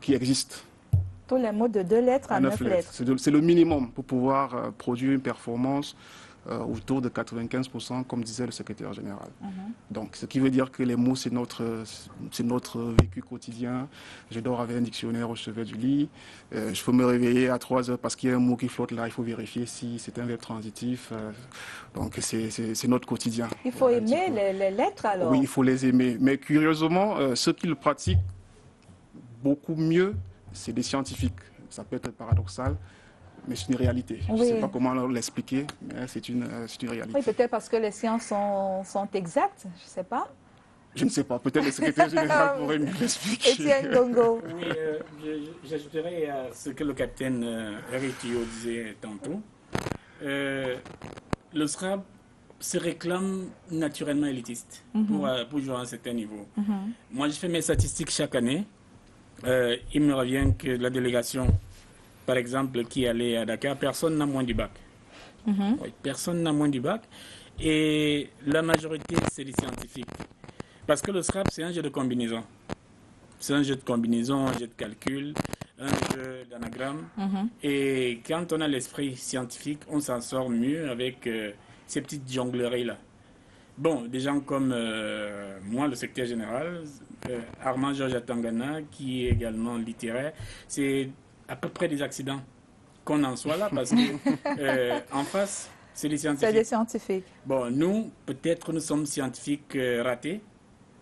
Speaker 7: qui existent.
Speaker 1: Tous les mots de 2 lettres à 9 lettres.
Speaker 7: C'est le minimum pour pouvoir produire une performance autour de 95%, comme disait le secrétaire général. Donc, ce qui veut dire que les mots, c'est notre vécu quotidien. Je dors avec un dictionnaire au chevet du lit. Je peux me réveiller à 3 heures parce qu'il y a un mot qui flotte là. Il faut vérifier si c'est un verbe transitif. Donc, c'est notre quotidien.
Speaker 1: Il faut aimer les lettres alors?
Speaker 7: Oui, il faut les aimer. Mais curieusement, ceux qui le pratiquent beaucoup mieux, c'est des scientifiques. Ça peut être paradoxal. Mais c'est une réalité. Je ne sais pas comment l'expliquer, mais c'est une réalité.
Speaker 1: Oui, peut-être parce que les sciences sont exactes, je ne sais pas.
Speaker 7: Je ne sais pas, peut-être le secrétaire général pourrait nous l'expliquer.
Speaker 1: Etienne Gongo.
Speaker 6: Oui, j'ajouterais à ce que le capitaine Eric Thio disait tantôt. Le Scrabble se réclame naturellement élitiste pour jouer à un certain niveau. Moi, je fais mes statistiques chaque année. Il me revient que la délégation, par exemple, qui allait à Dakar, personne n'a moins du bac. Oui, personne n'a moins du bac. Et la majorité, c'est les scientifiques. Parce que le Scrabble, c'est un jeu de combinaison. C'est un jeu de combinaison, un jeu de calcul, un jeu d'anagramme. Et quand on a l'esprit scientifique, on s'en sort mieux avec ces petites jongleries-là. Bon, des gens comme moi, le secrétaire général, Armand Georges Atangana, qui est également littéraire, c'est à peu près des accidents qu'on en soit là, parce que en face, c'est des scientifiques.
Speaker 1: C'est des scientifiques.
Speaker 6: Bon, nous, peut-être nous sommes scientifiques ratés,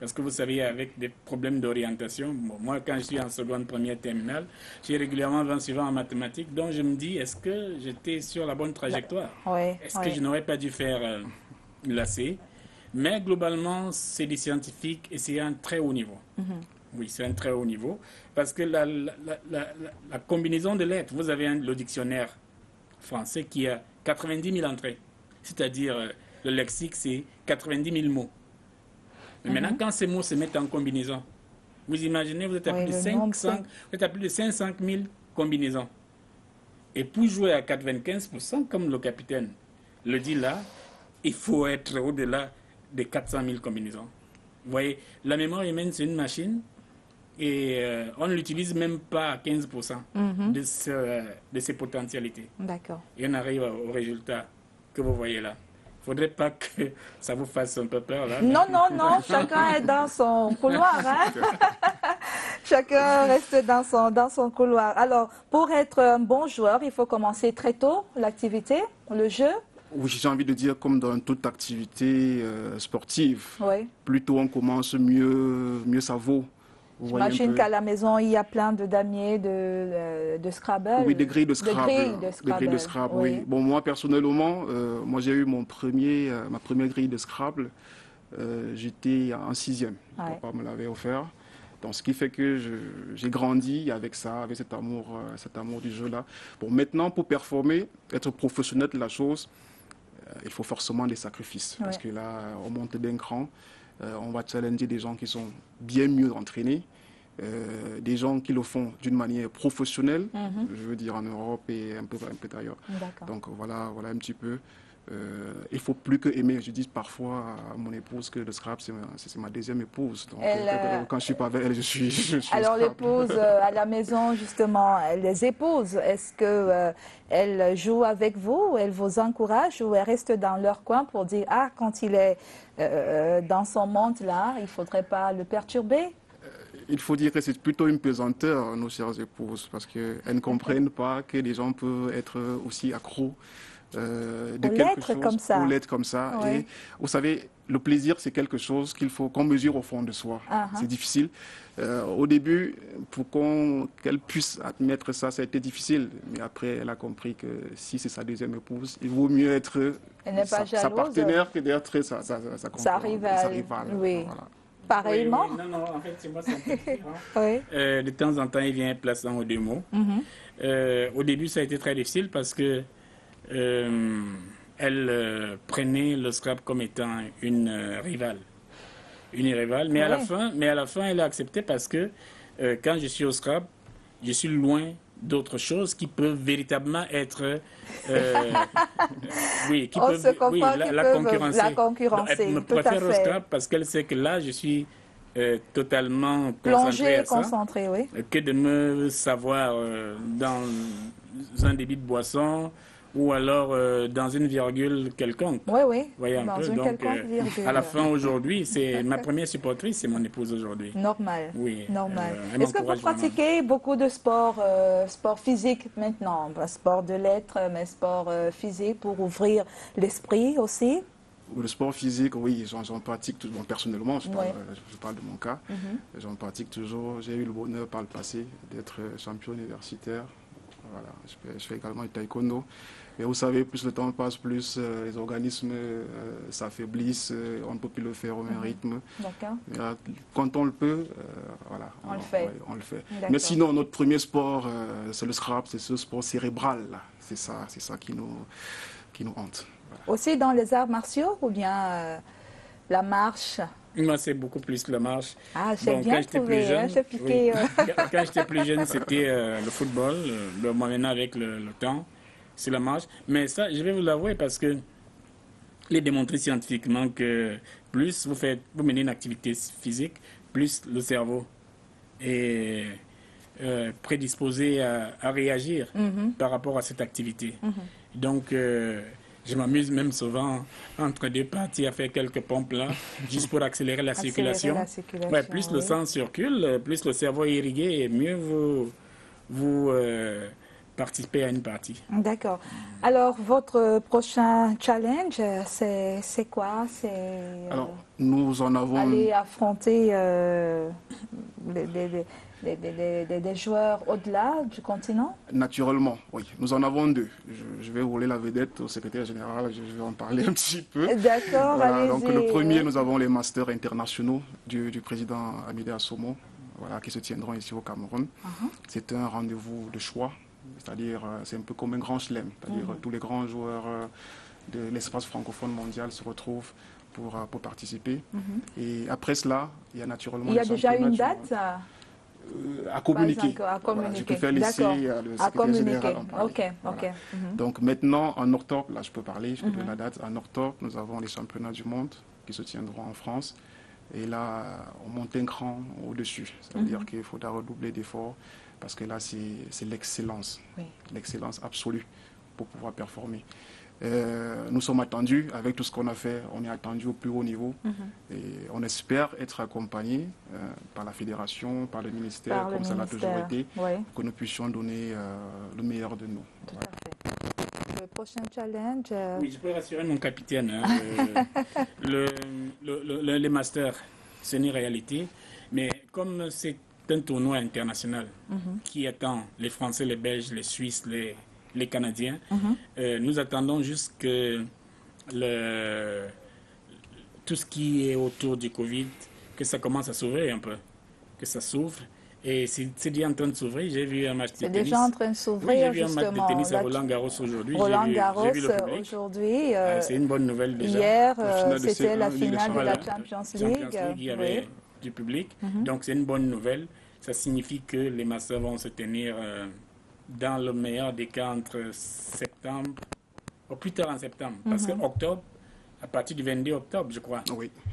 Speaker 6: parce que vous savez, avec des problèmes d'orientation, bon, moi, quand je suis en seconde, première, terminale, j'ai régulièrement 20 suivants en mathématiques, donc je me dis, est-ce que j'étais sur la bonne trajectoire? Est-ce que je n'aurais pas dû faire l'AC? Mais globalement, c'est des scientifiques et c'est un très haut niveau. Oui, c'est un très haut niveau. Parce que la combinaison de lettres, vous avez le dictionnaire français qui a 90 000 entrées. C'est-à-dire, le lexique, c'est 90 000 mots. Mais maintenant, quand ces mots se mettent en combinaison, vous imaginez, vous êtes à, plus de 500 000 combinaisons. Et pour jouer à 95%, comme le capitaine le dit là, il faut être au-delà des 400 000 combinaisons. Vous voyez, la mémoire humaine, c'est une machine et on ne l'utilise même pas à 15% de ses potentialités.
Speaker 1: D'accord.
Speaker 6: Et on arrive au résultat que vous voyez là. Il ne faudrait pas que ça vous fasse un peu peur là.
Speaker 1: Non, non, non, chacun est dans son couloir. Hein? Chacun reste dans son couloir. Alors, pour être un bon joueur, il faut commencer très tôt l'activité, le jeu.
Speaker 7: Oui, j'ai envie de dire comme dans toute activité sportive.
Speaker 1: Oui.
Speaker 7: Plus tôt on commence, mieux ça vaut.
Speaker 1: J'imagine qu'à la maison, il y a plein de damiers, de Scrabble.
Speaker 7: Oui, des grilles de Scrabble.
Speaker 1: Des grilles de Scrabble,
Speaker 7: oui. Bon, moi, personnellement, moi, j'ai eu ma première grille de Scrabble. J'étais en 6e. Mon papa me l'avait offert. Donc, ce qui fait que j'ai grandi avec ça, avec cet amour du jeu-là. Bon, maintenant, pour performer, être professionnel de la chose, il faut forcément des sacrifices. Parce que là, on monte d'un cran. On va challenger des gens qui sont bien mieux entraînés, des gens qui le font d'une manière professionnelle, je veux dire en Europe et un peu d'ailleurs. Donc voilà un petit peu. Il faut plus que aimer. Je dis parfois à mon épouse que le Scrabble, c'est ma deuxième épouse. Donc, quand je suis pas avec elle, je suis
Speaker 1: alors l'épouse à la maison, justement, les épouses, est-ce que elles jouent avec vous, elles vous encouragent ou elles restent dans leur coin pour dire quand il est dans son monde là, il faudrait pas le perturber?
Speaker 7: Il faut dire que c'est plutôt une pesanteur, nos chères épouses, parce qu'elles ne comprennent pas que les gens peuvent être aussi accros de quelque chose, pour l'être comme ça.
Speaker 1: Oui.
Speaker 7: Et vous savez, le plaisir, c'est quelque chose qu'on mesure au fond de soi. C'est difficile. Au début, pour qu'elle puisse admettre ça, ça a été difficile. Mais après, elle a compris que si c'est sa deuxième épouse, il vaut mieux être sa partenaire que d'être sa rivale.
Speaker 1: Oui. Voilà. Pareillement.
Speaker 6: Oui. Non, en fait, c'est moi, c'est un peu différent. De temps en temps, il vient plaçant aux deux mots. Au début, ça a été très difficile parce que elle prenait le Scrabble comme étant une rivale. Mais à la fin, elle a accepté parce que quand je suis au Scrabble, je suis loin d'autres choses qui peuvent véritablement être la concurrencer. Elle me préfère au Scrabble parce qu'elle sait que là, je suis totalement
Speaker 1: concentré, oui.
Speaker 6: Que de me savoir dans un débit de boisson ou alors dans une virgule quelconque.
Speaker 1: Oui,
Speaker 6: voyez un peu. Donc, à la fin, aujourd'hui, c'est ma première supportrice, c'est mon épouse aujourd'hui.
Speaker 1: Normal.
Speaker 6: Oui.
Speaker 1: Normal. Est-ce que vous pratiquez beaucoup de sport physique maintenant? Sport de lettres, mais sport physique pour ouvrir l'esprit aussi?
Speaker 7: Le sport physique, oui, j'en pratique toujours. Personnellement, je parle de mon cas. J'en pratique toujours. J'ai eu le bonheur par le passé d'être champion universitaire. Voilà. Je fais également du taekwondo. Mais vous savez, plus le temps passe, plus les organismes s'affaiblissent. On ne peut plus le faire au même rythme.
Speaker 1: D'accord.
Speaker 7: Quand on le peut,
Speaker 1: on le fait.
Speaker 7: On le fait. Mais sinon, notre premier sport, c'est le Scrabble, c'est ce sport cérébral. C'est ça qui nous hante. Voilà.
Speaker 1: Aussi dans les arts martiaux ou bien la marche?
Speaker 6: Moi, c'est beaucoup plus la marche.
Speaker 1: J'ai bien trouvé.
Speaker 6: Quand j'étais plus jeune, c'était le football. Maintenant, avec le temps, c'est la marche. Mais ça, je vais vous l'avouer parce que il est démontré scientifiquement que plus vous menez une activité physique, plus le cerveau est prédisposé à réagir par rapport à cette activité. Donc, je m'amuse même souvent entre deux parties à faire quelques pompes là, juste pour accélérer la circulation. Plus le sang circule, plus le cerveau est irrigué, et mieux vous participez à une partie.
Speaker 1: D'accord. Alors, votre prochain challenge, c'est quoi?
Speaker 7: Alors, nous en avons...
Speaker 1: Aller affronter des joueurs au-delà du continent?
Speaker 7: Naturellement, oui. Nous en avons deux. Je vais rouler la vedette au secrétaire général, je vais en parler un petit peu.
Speaker 1: D'accord, allez-y.
Speaker 7: Donc le premier, nous avons les masters internationaux du président Amidé Assomo, qui se tiendront ici au Cameroun. C'est un rendez-vous de choix, c'est-à-dire c'est un peu comme un grand chelem, c'est-à-dire tous les grands joueurs de l'espace francophone mondial se retrouvent pour participer. Et après cela, il y a naturellement...
Speaker 1: Il y a déjà une date?
Speaker 7: À communiquer.
Speaker 1: À communiquer.
Speaker 7: Voilà, je préfère laisser le secrétaire général en parler.
Speaker 1: Ok.
Speaker 7: Voilà. Donc maintenant, en octobre, là je peux parler, je peux donner la date. En octobre, nous avons les championnats du monde qui se tiendront en France. Et là, on monte un cran au-dessus. Ça veut dire qu'il faudra redoubler d'efforts parce que là, c'est l'excellence, l'excellence absolue pour pouvoir performer. Nous sommes attendus, avec tout ce qu'on a fait, on est attendu au plus haut niveau et on espère être accompagnés par la fédération, par le ministère, comme ça l'a toujours été, pour que nous puissions donner le meilleur de nous.
Speaker 1: Tout à fait. Le prochain challenge...
Speaker 6: Oui, je peux rassurer mon capitaine. Les masters, c'est une réalité, mais comme c'est un tournoi international qui attend les Français, les Belges, les Suisses, les Canadiens. Nous attendons juste que tout ce qui est autour du Covid, que ça commence à s'ouvrir un peu, que ça s'ouvre. Et c'est déjà en train de s'ouvrir. J'ai vu un match de tennis.
Speaker 1: C'est déjà en train de s'ouvrir,
Speaker 6: oui, j'ai vu un match de tennis à Roland-Garros aujourd'hui.
Speaker 1: Roland-Garros aujourd'hui.
Speaker 6: C'est une bonne nouvelle déjà.
Speaker 1: Hier, c'était la finale de la Champions League.
Speaker 6: Il y avait du public. Donc c'est une bonne nouvelle. Ça signifie que les Masters vont se tenir... dans le meilleur des cas entre septembre, ou plus tard en septembre, parce que octobre, à partir du 22 octobre, je crois,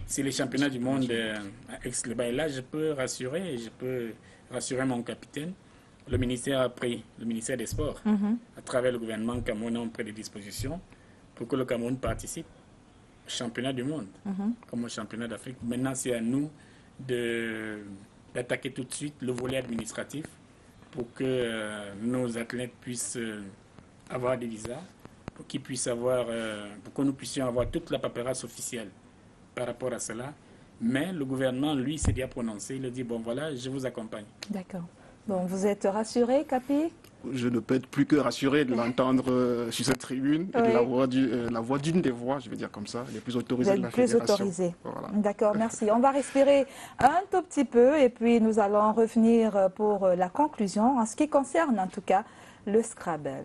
Speaker 6: c'est les championnats du monde à Aix-les-Bains. Et là, je peux rassurer mon capitaine. Le ministère a pris, le ministère des Sports, à travers le gouvernement camerounais, ont pris des dispositions pour que le Cameroun participe au championnat du monde, comme au championnat d'Afrique. Maintenant, c'est à nous d'attaquer tout de suite le volet administratif pour que nos athlètes puissent avoir des visas, pour qu'ils puissent avoir, pour que nous puissions avoir toute la paperasse officielle par rapport à cela. Mais le gouvernement, lui, s'est déjà prononcé. Il a dit, bon voilà, je vous accompagne. D'accord.
Speaker 1: Bon, vous êtes rassuré, Capi?
Speaker 7: Je ne peux être plus que rassuré de l'entendre sur cette tribune et de la voix d'une des voix, je vais dire comme ça, les plus autorisées de la fédération.
Speaker 1: Plus autorisée.
Speaker 7: Voilà.
Speaker 1: D'accord, merci. On va respirer un tout petit peu et puis nous allons revenir pour la conclusion en ce qui concerne en tout cas le Scrabble.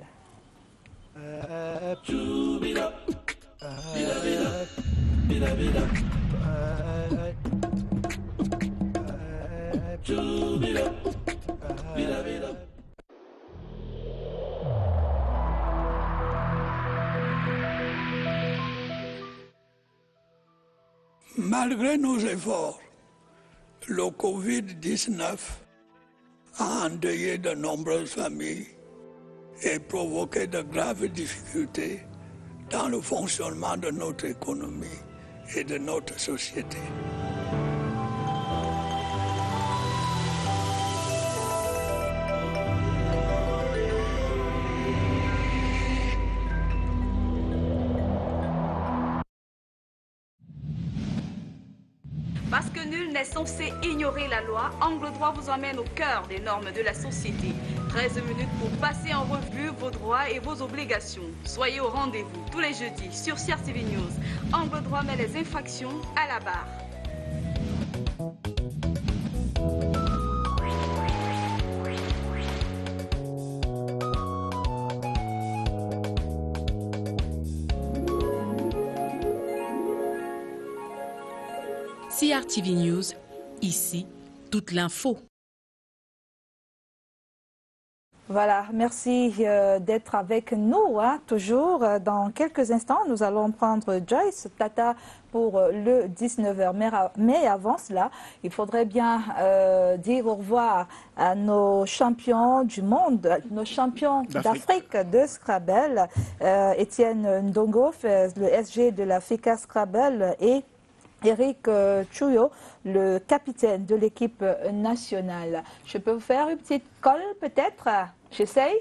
Speaker 2: Malgré nos efforts, le Covid-19 a endeuillé de nombreuses familles et provoqué de graves difficultés dans le fonctionnement de notre économie et de notre société.
Speaker 8: Parce que nul n'est censé ignorer la loi, Angle Droit vous emmène au cœur des normes de la société. 13 minutes pour passer en revue vos droits et vos obligations. Soyez au rendez-vous tous les jeudis sur CRTV News. Angle Droit met les infractions à la barre.
Speaker 9: CRTV News, ici, toute l'info.
Speaker 1: Voilà, merci d'être avec nous, toujours. Dans quelques instants, nous allons prendre Joyce Tata pour le 19h. Mais avant cela, il faudrait bien dire au revoir à nos champions du monde, nos champions d'Afrique de Scrabble. Étienne Ndongo, le SG de la FICA Scrabble, et Eric Chouyo, le capitaine de l'équipe nationale. Je peux vous faire une petite colle peut-être? J'essaye?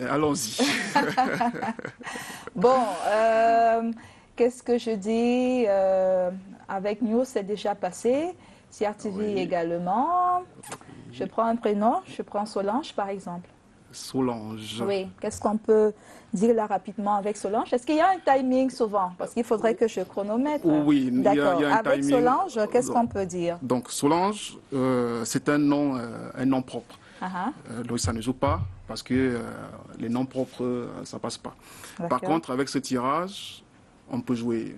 Speaker 7: Allons-y.
Speaker 1: Bon, qu'est-ce que je dis? Avec News, c'est déjà passé. CRTV également. Je prends un prénom, je prends Solange par exemple.
Speaker 7: Solange.
Speaker 1: Oui, qu'est-ce qu'on peut dire là rapidement avec Solange? Est-ce qu'il y a un timing souvent? Parce qu'il faudrait que je chronomètre.
Speaker 7: Oui, il y a un
Speaker 1: avec
Speaker 7: timing.
Speaker 1: Solange, qu'est-ce qu'on peut dire?
Speaker 7: Donc Solange, c'est un nom propre. Donc ça ne joue pas parce que les noms propres, ça passe pas. Par contre, avec ce tirage, on peut jouer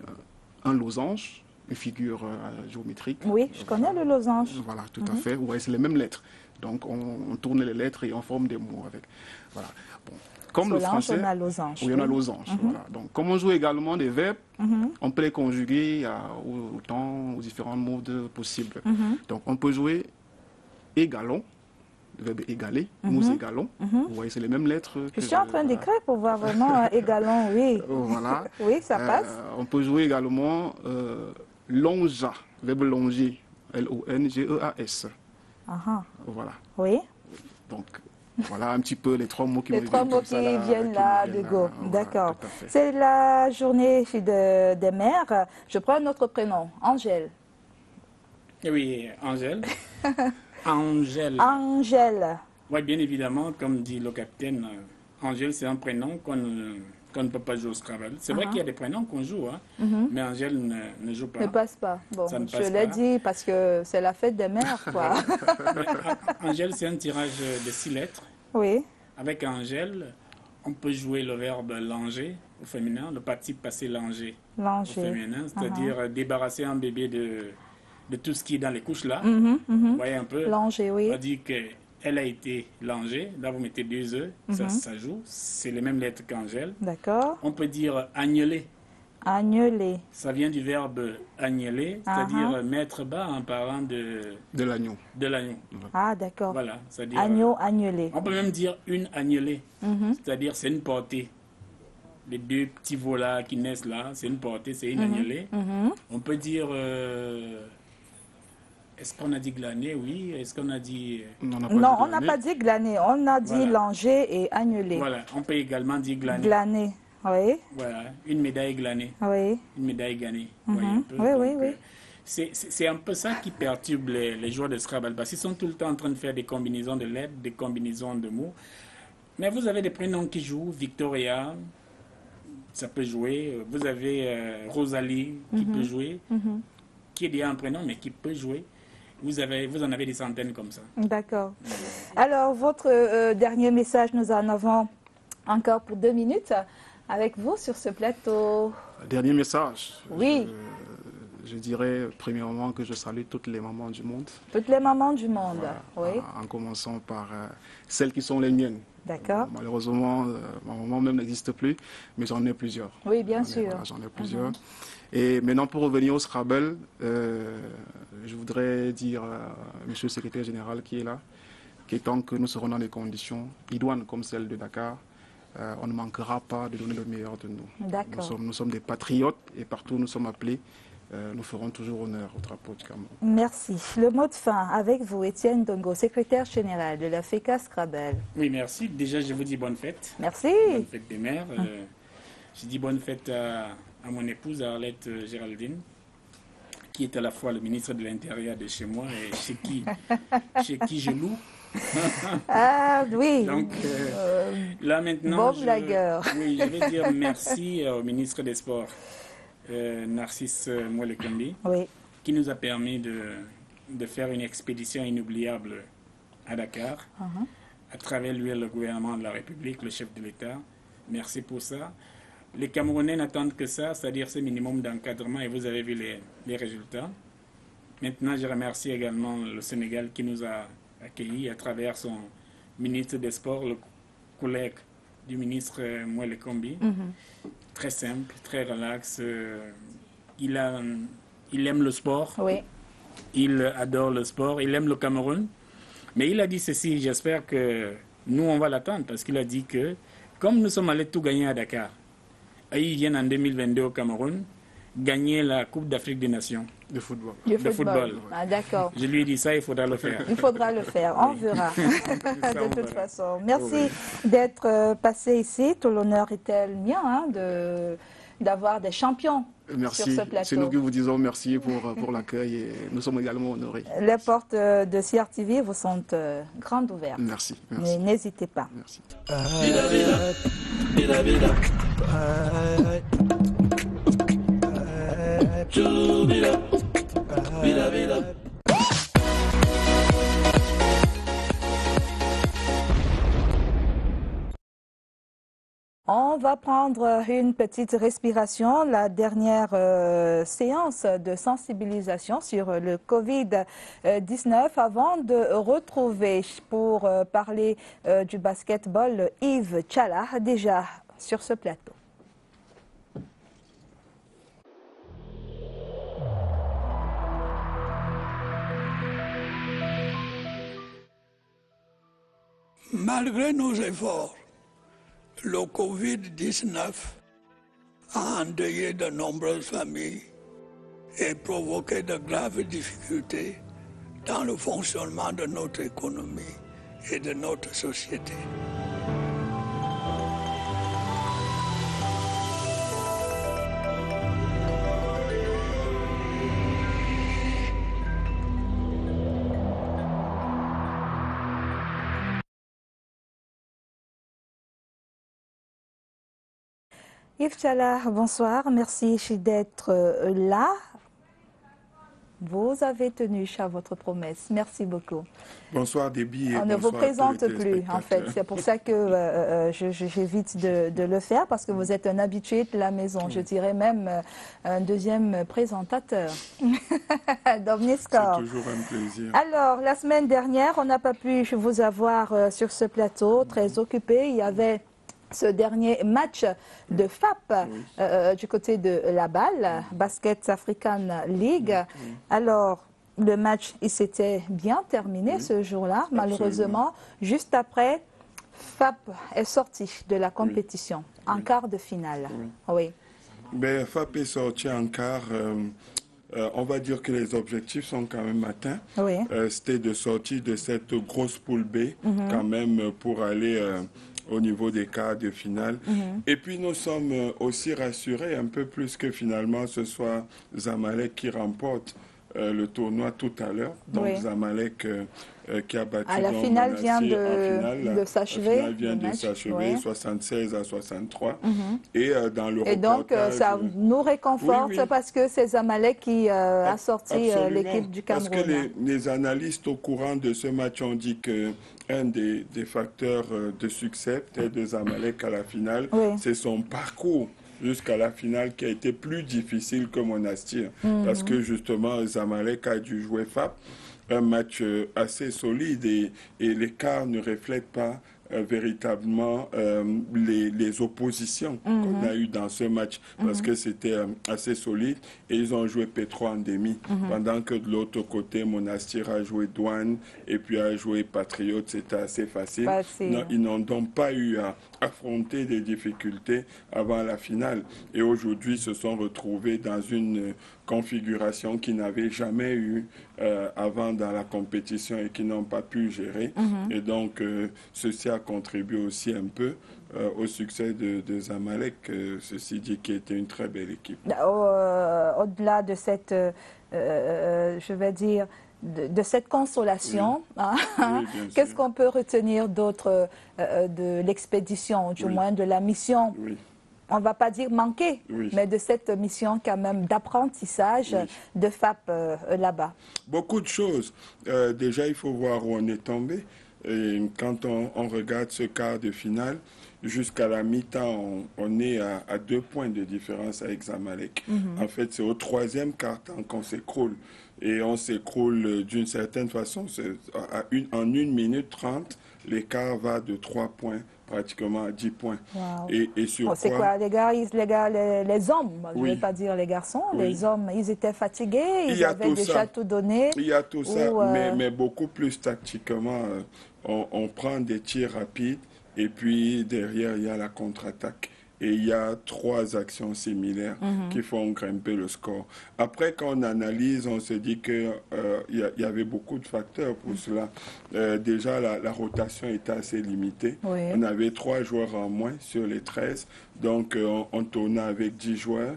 Speaker 7: un losange, une figure géométrique.
Speaker 1: Oui, je connais le losange.
Speaker 7: Voilà, tout à fait. Ouais, c'est les mêmes lettres. Donc on tourne les lettres et on forme des mots avec. Voilà. Bon. Comme le français,
Speaker 1: on a losange.
Speaker 7: Oui, on a losange. Voilà. Donc, comme on joue également des verbes, on peut les conjuguer aux différents modes possibles. Donc, on peut jouer égalons, le verbe égaler, nous égalons. Vous voyez, c'est les mêmes lettres.
Speaker 1: Je suis en train d'écrire pour voir vraiment égalons, oui.
Speaker 7: Voilà.
Speaker 1: Oui, ça passe.
Speaker 7: On peut jouer également longeas, verbe longer, L-O-N-G-E-A-S. Voilà.
Speaker 1: Oui.
Speaker 7: Donc, voilà un petit peu les trois mots qui
Speaker 1: viennent là de go. D'accord. C'est la journée des mères. Je prends un autre prénom, Angèle.
Speaker 6: Oui, Angèle. Angèle.
Speaker 1: Angèle.
Speaker 6: Oui, bien évidemment, comme dit le capitaine, Angèle, c'est un prénom qu'on ne peut pas jouer au Scrabble. C'est vrai qu'il y a des prénoms qu'on joue, hein, mais Angèle ne joue pas.
Speaker 1: Ne passe pas. Bon, je l'ai dit parce que c'est la fête des mères, quoi.
Speaker 6: Angèle, c'est un tirage de 6 lettres.
Speaker 1: Oui.
Speaker 6: Avec Angèle, on peut jouer le verbe langer au féminin, le participe passé langer au féminin, c'est-à-dire débarrasser un bébé de tout ce qui est dans les couches là. Vous voyez un peu.
Speaker 1: Langer, oui.
Speaker 6: On dit qu'elle a été langée. Là, vous mettez 2 œufs, ça joue. C'est les mêmes lettres qu'Angèle.
Speaker 1: D'accord.
Speaker 6: On peut dire agneler.
Speaker 1: Agneler.
Speaker 6: Ça vient du verbe agneler, c'est-à-dire mettre bas en parlant de
Speaker 7: l'agneau.
Speaker 6: De l'agneau.
Speaker 1: Ah, d'accord.
Speaker 6: Voilà, c'est-à-dire
Speaker 1: agneau, agnelé.
Speaker 6: On peut même dire une agnelée, c'est-à-dire c'est une portée. Les 2 petits veaux là qui naissent là, c'est une portée, c'est une agnelée. On peut dire est-ce qu'on a dit glaner? Oui. Est-ce qu'on a dit...
Speaker 1: Non, on n'a pas dit glaner. On a dit langer et agnelé.
Speaker 6: Voilà. On peut également dire glaner.
Speaker 1: Glaner, oui.
Speaker 6: Voilà. Une médaille glanée.
Speaker 1: Oui.
Speaker 6: Une médaille gagnée.
Speaker 1: Oui.
Speaker 6: C'est un peu ça qui perturbe les joueurs de Scrabble. Parce qu'ils sont tout le temps en train de faire des combinaisons de lettres, des combinaisons de mots. Mais vous avez des prénoms qui jouent. Victoria, ça peut jouer. Vous avez Rosalie qui peut jouer. Qui est déjà un prénom, mais qui peut jouer. Vous en avez des centaines comme ça.
Speaker 1: D'accord. Alors, votre dernier message, nous en avons encore pour 2 minutes avec vous sur ce plateau.
Speaker 7: Dernier message.
Speaker 1: Oui.
Speaker 7: Je dirais premièrement que je salue toutes les mamans du monde.
Speaker 1: Toutes les mamans du monde, oui.
Speaker 7: En commençant par celles qui sont les miennes.
Speaker 1: D'accord.
Speaker 7: Malheureusement, ma maman même n'existe plus, mais j'en ai plusieurs.
Speaker 1: Oui, bien sûr.
Speaker 7: J'en ai plusieurs. Et maintenant, pour revenir au Scrabble, je voudrais dire à monsieur le secrétaire général qui est là, qu'étant que nous serons dans des conditions idoines comme celles de Dakar, on ne manquera pas de donner le meilleur de nous.
Speaker 1: D'accord.
Speaker 7: Nous sommes des patriotes et partout où nous sommes appelés, nous ferons toujours honneur au drapeau du Cameroun.
Speaker 1: Merci. Le mot de fin avec vous, Étienne Dongo, secrétaire général de la FECA Scrabble.
Speaker 6: Oui, merci. Déjà, je vous dis bonne fête.
Speaker 1: Merci.
Speaker 6: Bonne fête des mères. Je dis bonne fête à mon épouse, Arlette Géraldine, qui est à la fois le ministre de l'Intérieur de chez moi et chez qui je loue.
Speaker 1: Ah oui.
Speaker 6: Donc là maintenant,
Speaker 1: bon blagueur.
Speaker 6: Oui, je vais dire merci au ministre des Sports, Narcisse Mouelekombi, qui nous a permis de faire une expédition inoubliable à Dakar, à travers lui le gouvernement de la République, le chef de l'État. Merci pour ça. Les Camerounais n'attendent que ça, c'est-à-dire ce minimum d'encadrement, et vous avez vu les résultats. Maintenant, je remercie également le Sénégal qui nous a accueillis à travers son ministre des Sports, le collègue du ministre Mouelekombi. Très simple, très relax. Il aime le sport.
Speaker 1: Oui.
Speaker 6: Il adore le sport. Il aime le Cameroun. Mais il a dit ceci, j'espère que nous, on va l'attendre, parce qu'il a dit que, comme nous sommes allés tout gagner à Dakar, et ils viennent en 2022 au Cameroun, gagner la Coupe d'Afrique des Nations.
Speaker 7: De football.
Speaker 1: De football. Ah, d'accord.
Speaker 6: Je lui ai dit ça, il faudra le faire.
Speaker 1: Il faudra le faire, on verra. De toute façon. Merci d'être passé ici. Tout l'honneur était le mien d'avoir des champions sur ce plateau.
Speaker 7: C'est nous qui vous disons merci pour l'accueil et nous sommes également honorés.
Speaker 1: Les portes de CRTV vous sont grandes ouvertes.
Speaker 7: Merci.
Speaker 1: Mais n'hésitez pas.
Speaker 7: Merci.
Speaker 1: On va prendre une petite respiration. La dernière séance de sensibilisation sur le Covid-19 avant de retrouver pour parler du basketball Yves Tchala déjà sur ce plateau.
Speaker 2: Malgré nos efforts, le Covid-19 a endeuillé de nombreuses familles et provoqué de graves difficultés dans le fonctionnement de notre économie et de notre société.
Speaker 1: Yves Tchala, bonsoir. Merci d'être là. Vous avez tenu à votre promesse. Merci beaucoup.
Speaker 10: Bonsoir Déby.
Speaker 1: On ne vous présente plus, en fait. C'est pour ça que j'évite de le faire, parce que vous êtes un habitué de la maison. Je dirais même un deuxième présentateur.
Speaker 10: C'est toujours un plaisir.
Speaker 1: Alors, la semaine dernière, on n'a pas pu vous avoir sur ce plateau, très occupé. Il y avait ce dernier match de FAP du côté de la balle, Basket African League. Alors, le match, il s'était bien terminé ce jour-là. Malheureusement, juste après, FAP est sorti de la compétition en quart de finale. Oui.
Speaker 10: Ben, FAP est sorti en quart. On va dire que les objectifs sont quand même atteints.
Speaker 1: Oui.
Speaker 10: C'était de sortir de cette grosse poule B quand même pour aller au niveau des quarts de finale. Et puis nous sommes aussi rassurés un peu plus que finalement ce soit Zamalek qui remporte le tournoi tout à l'heure. Donc Zamalek qui a battu
Speaker 1: la finale vient de s'achever.
Speaker 10: La finale vient de s'achever, 76 à 63. Et dans le
Speaker 1: Et donc ça nous réconforte parce que c'est Zamalek qui a sorti l'équipe du Cameroun.
Speaker 10: Parce que les analystes au courant de ce match ont dit que un des facteurs de succès peut-être de Zamalek à la finale, c'est son parcours jusqu'à la finale qui a été plus difficile que Monastir. Parce que justement, Zamalek a dû jouer FAP, un match assez solide et l'écart ne reflète pas véritablement les oppositions qu'on a eues dans ce match parce que c'était assez solide et ils ont joué Petro en demi pendant que de l'autre côté Monastir a joué Douane et puis a joué Patriote, c'était assez facile. Non, ils n'ont donc pas eu à affronter des difficultés avant la finale et aujourd'hui se sont retrouvés dans une configuration qu'ils n'avaient jamais eu avant dans la compétition et qu'ils n'ont pas pu gérer. Et donc, ceci a contribué aussi un peu au succès de Zamalek, ceci dit, qui était une très belle équipe.
Speaker 1: Au-delà de cette, je vais dire, de cette consolation, qu'est-ce qu'on peut retenir d'autre de l'expédition, du moins de la mission? On ne va pas dire manquer, mais de cette mission quand même d'apprentissage de FAP là-bas.
Speaker 10: Beaucoup de choses. Déjà, il faut voir où on est tombé. Et quand on regarde ce quart de finale, jusqu'à la mi-temps, on est à 2 points de différence avec Zamalek. En fait, c'est au 3e quart-temps qu'on s'écroule. Et on s'écroule d'une certaine façon. En 1 minute 30, l'écart va de 3 points pratiquement à 10 points. Et sur
Speaker 1: c'est quoi, les hommes, je ne vais pas dire les garçons, les hommes, ils étaient fatigués, ils avaient déjà tout donné.
Speaker 10: Il y a tout ça, mais beaucoup plus tactiquement, on prend des tirs rapides et puis derrière, il y a la contre-attaque. Et il y a 3 actions similaires qui font grimper le score. Après, quand on analyse, on se dit qu'il y avait beaucoup de facteurs pour cela. Déjà, la rotation était assez limitée. On avait 3 joueurs en moins sur les 13. Donc, on tournait avec 10 joueurs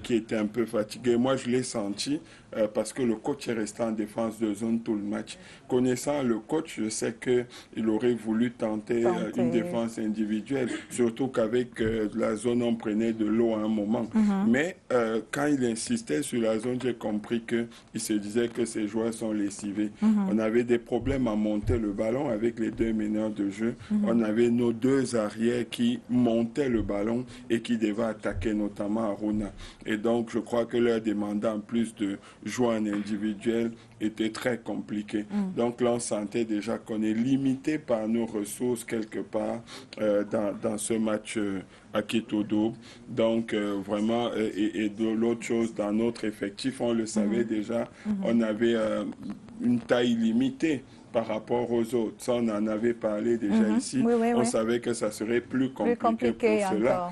Speaker 10: qui étaient un peu fatigués. Moi, je l'ai senti parce que le coach est resté en défense de zone tout le match. Connaissant le coach, je sais qu'il aurait voulu tenter une défense individuelle, surtout qu'avec la zone, on prenait de l'eau à un moment. Mais quand il insistait sur la zone, j'ai compris qu'il se disait que ces joueurs sont lessivés. On avait des problèmes à monter le ballon avec les deux meneurs de jeu. On avait nos deux arrières qui montaient le ballon et qui devaient attaquer, notamment Aruna. Et donc, je crois que leur demander en plus de jouer en individuel était très compliqué. Donc là, on sentait déjà qu'on est limité par nos ressources quelque part dans ce match à Kitodo. Donc vraiment, et de l'autre chose, dans notre effectif, on le savait déjà, on avait une taille limitée par rapport aux autres. Ça, on en avait parlé déjà ici. On savait que ça serait plus compliqué pour cela.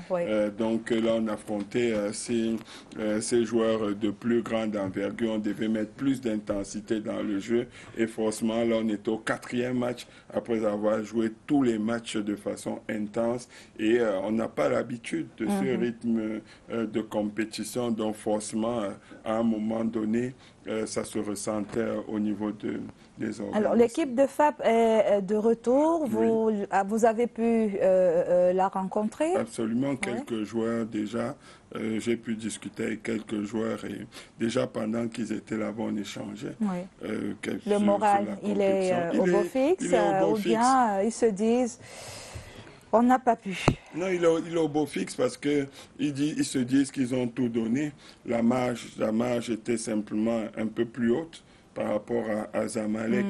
Speaker 10: Donc là, on affrontait ces joueurs de plus grande envergure. On devait mettre plus d'intensité dans le jeu. Et forcément, là, on était au 4e match après avoir joué tous les matchs de façon intense. Et on n'a pas l'habitude de ce rythme de compétition. Donc forcément, à un moment donné, ça se ressentait au niveau des organes.
Speaker 1: Alors, l'équipe de FAP est de retour. Vous avez pu la rencontrer?
Speaker 10: Absolument, quelques joueurs déjà. J'ai pu discuter avec quelques joueurs et déjà pendant qu'ils étaient là-bas, on échangeait.
Speaker 1: Le moral, il est au beau fixe ou bien ils se disent... On n'a pas pu.
Speaker 10: Non, il est au beau fixe parce qu'ils se disent qu'ils ont tout donné. La marge était simplement un peu plus haute par rapport à Zamalek.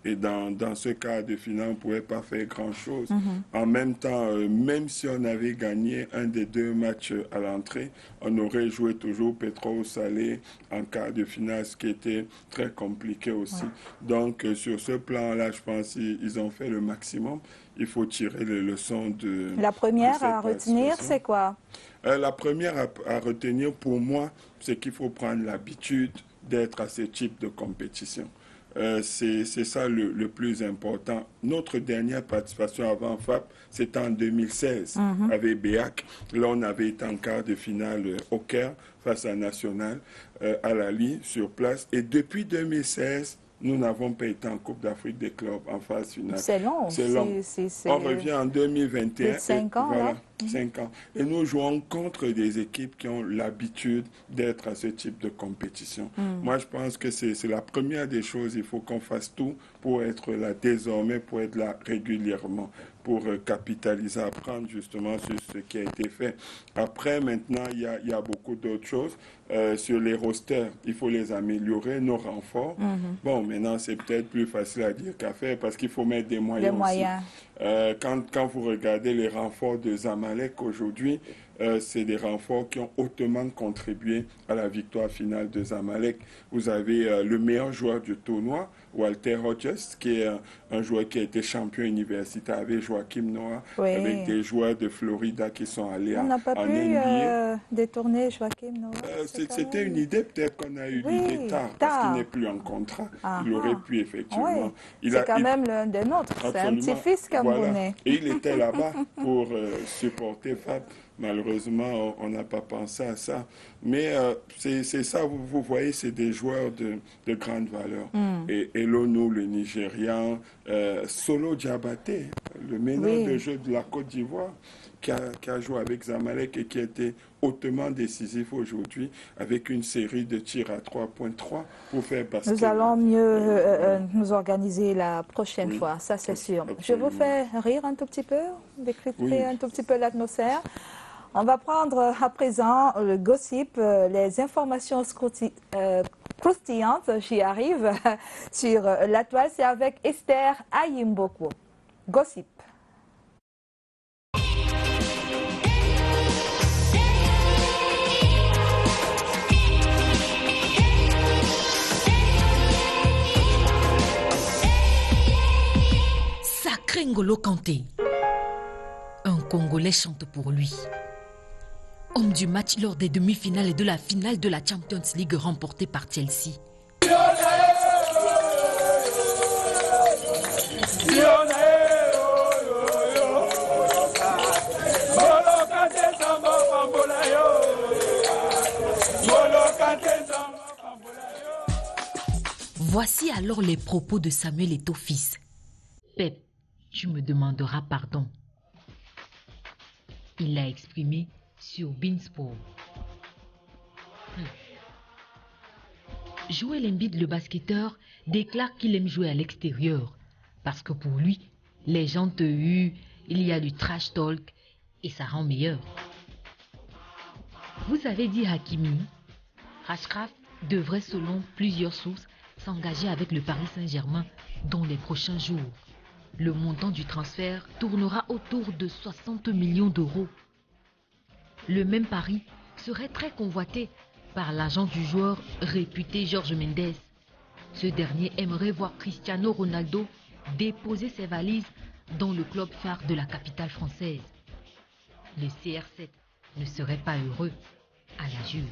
Speaker 10: Et dans ce cas de finale, on ne pouvait pas faire grand-chose. En même temps, même si on avait gagné un des 2 matchs à l'entrée, on aurait joué toujours Petro Salé en quart de finale, ce qui était très compliqué aussi. Donc, sur ce plan-là, je pense qu'ils ont fait le maximum. Il faut tirer les leçons de...
Speaker 1: La première à retenir, c'est quoi?
Speaker 10: La première à retenir, pour moi, c'est qu'il faut prendre l'habitude d'être à ce type de compétition. C'est ça le plus important. Notre dernière participation avant FAP, c'était en 2016 avec BEAC. Là, on avait été en quart de finale au Caire face à National, à Lali, sur place. Et depuis 2016, nous n'avons pas été en Coupe d'Afrique des clubs en phase finale.
Speaker 1: C'est long.
Speaker 10: On revient en 2021.
Speaker 1: 5 ans,
Speaker 10: voilà, 5 ans. Et nous jouons contre des équipes qui ont l'habitude d'être à ce type de compétition. Moi, je pense que c'est la première des choses. Il faut qu'on fasse tout pour être là désormais, pour être là régulièrement, pour capitaliser, apprendre justement sur ce qui a été fait. Après, maintenant, il y a beaucoup d'autres choses. Sur les rosters, il faut les améliorer, nos renforts. Bon, maintenant, c'est peut-être plus facile à dire qu'à faire parce qu'il faut mettre des moyens aussi. Quand vous regardez les renforts de Zamalek aujourd'hui, c'est des renforts qui ont hautement contribué à la victoire finale de Zamalek. Vous avez le meilleur joueur du tournoi, Walter Hodges, qui est un joueur qui a été champion universitaire avec Joachim Noah, avec des joueurs de Florida qui sont allés en NBA.
Speaker 1: On n'a pas pu détourner Joachim Noah.
Speaker 10: C'était une idée, peut-être qu'on a eu l'idée tard, parce qu'il n'est plus en contrat. Il aurait pu effectivement.
Speaker 1: C'est quand même l'un des nôtres, c'est un petit-fils camerounais.
Speaker 10: Et il était là-bas pour supporter FAP. Malheureusement, on n'a pas pensé à ça. Mais c'est ça, vous voyez, c'est des joueurs de grande valeur. Et Elonou, le Nigérian, Solo Diabaté, le meneur de jeu de la Côte d'Ivoire, qui a joué avec Zamalek et qui a été hautement décisif aujourd'hui avec une série de tirs à 3.3 pour faire basket.
Speaker 1: Nous allons mieux nous organiser la prochaine fois, ça c'est sûr. Absolument. Je vous fais rire un tout petit peu, décrypter un tout petit peu l'atmosphère. On va prendre à présent le gossip, les informations croustillantes, j'y arrive, sur la toile. C'est avec Esther Ayimboko. Gossip.
Speaker 9: Sacré N'Golo Kanté. Un Congolais chante pour lui. Homme du match lors des demi-finales et de la finale de la Champions League remportée par Chelsea. alors les propos de Samuel Eto'o-Fils. Pep, tu me demanderas pardon. Il l'a exprimé sur Beansport. Joel Embiid, le basketteur, déclare qu'il aime jouer à l'extérieur parce que pour lui, les gens te huent, il y a du trash talk et ça rend meilleur. Vous avez dit Hakimi, Achraf devrait selon plusieurs sources s'engager avec le Paris Saint-Germain dans les prochains jours. Le montant du transfert tournera autour de 60 millions d'euros. Le même pari serait très convoité par l'agent du joueur réputé Jorge Mendes. Ce dernier aimerait voir Cristiano Ronaldo déposer ses valises dans le club phare de la capitale française. Le CR7 ne serait pas heureux à la Juve.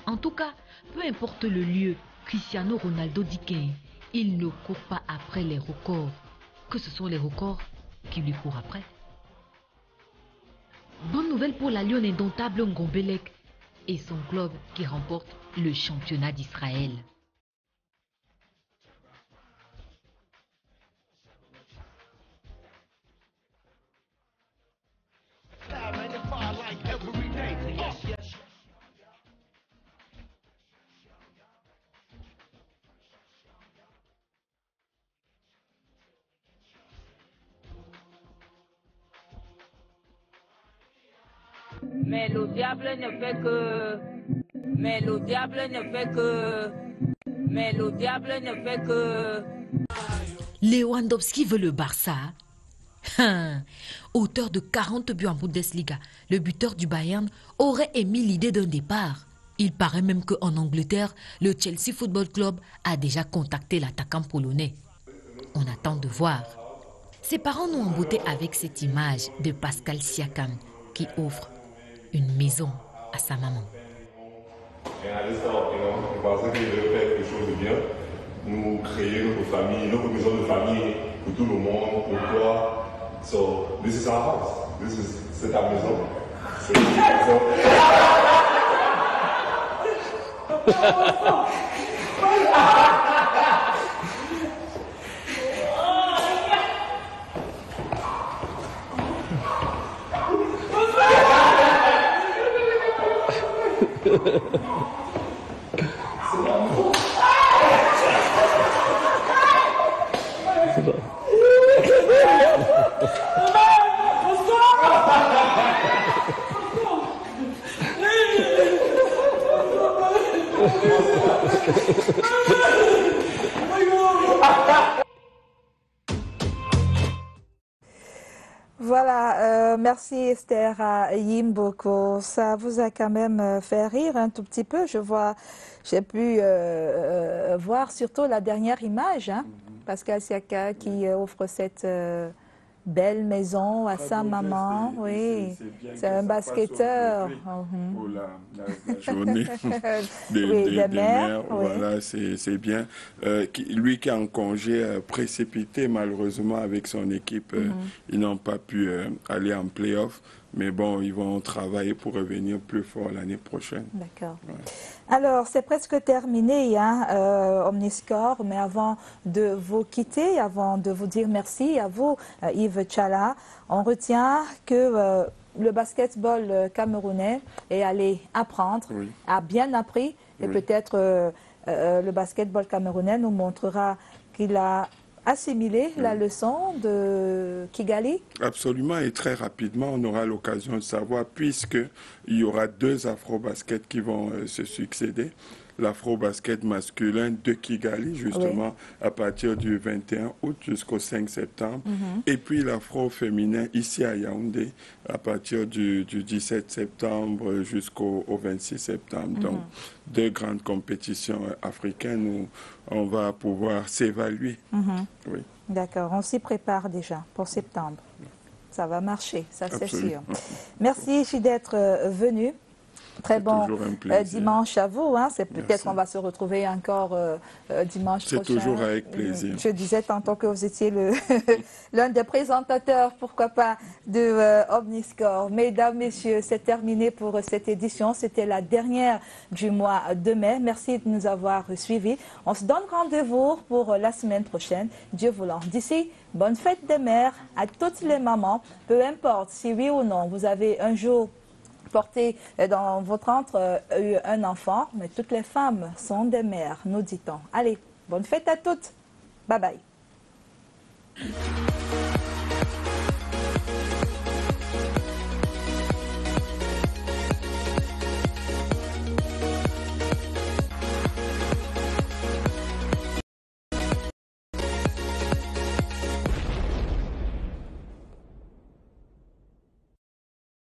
Speaker 9: En tout cas, peu importe le lieu, Cristiano Ronaldo dit qu'il ne court pas après les records, que ce sont les records qui lui courent après. Bonne nouvelle pour la Lyon indomptable Ngombelec et son club qui remporte le championnat d'Israël.
Speaker 11: Mais le diable ne fait que... Mais le diable ne fait que... Mais le diable ne fait que...
Speaker 9: Lewandowski veut le Barça. Auteur de 40 buts en Bundesliga, le buteur du Bayern aurait émis l'idée d'un départ. Il paraît même qu'en Angleterre, le Chelsea Football Club a déjà contacté l'attaquant polonais. On attend de voir. Ses parents nous ont embouté avec cette image de Pascal Siakam qui offre une maison à sa maman.
Speaker 12: Nous créer notre famille, notre maison de famille pour tout le monde, pour toi. So, this is our house. C'est ta maison. C'est ta maison.
Speaker 1: Voilà, merci Esther Yimboko. Ça vous a quand même fait rire un tout petit peu. J'ai pu voir surtout la dernière image, hein, Pascal Siaka qui offre cette belle maison à sa maman. Oui, c'est un basketteur.
Speaker 10: Pour la journée des mères, voilà, c'est bien. Lui qui est en congé précipité, malheureusement, avec son équipe, ils n'ont pas pu aller en play-off. Mais bon, ils vont travailler pour revenir plus fort l'année prochaine.
Speaker 1: D'accord. Ouais. Alors, c'est presque terminé, hein, Omniscore. Mais avant de vous quitter, avant de vous dire merci à vous, Yves Tchala, on retient que le basketball camerounais est allé apprendre, a bien appris. Et peut-être le basketball camerounais nous montrera qu'il a assimiler la leçon de Kigali?
Speaker 10: Absolument, et très rapidement, on aura l'occasion de savoir, puisqu'il y aura 2 afro-baskets qui vont se succéder. L'afro-basket masculin de Kigali, justement, à partir du 21 août jusqu'au 5 septembre. Et puis l'afro-féminin ici à Yaoundé, à partir du 17 septembre jusqu'au 26 septembre. Donc, 2 grandes compétitions africaines où on va pouvoir s'évaluer. Oui.
Speaker 1: D'accord, on s'y prépare déjà pour septembre. Ça va marcher, ça c'est sûr. Merci d'être venu. Très bon
Speaker 10: un
Speaker 1: dimanche à vous. Hein. C'est peut-être qu'on va se retrouver encore dimanche prochain.
Speaker 10: C'est toujours avec plaisir.
Speaker 1: Je disais tantôt que vous étiez l'un des présentateurs, pourquoi pas, de Omniscore. Mesdames, messieurs, c'est terminé pour cette édition. C'était la dernière du mois de mai. Merci de nous avoir suivis. On se donne rendez-vous pour la semaine prochaine, Dieu voulant. D'ici, bonne fête des mères à toutes les mamans. Peu importe si oui ou non, vous avez un jour porté dans votre ventre un enfant, mais toutes les femmes sont des mères, nous dit-on. Allez, bonne fête à toutes. Bye bye.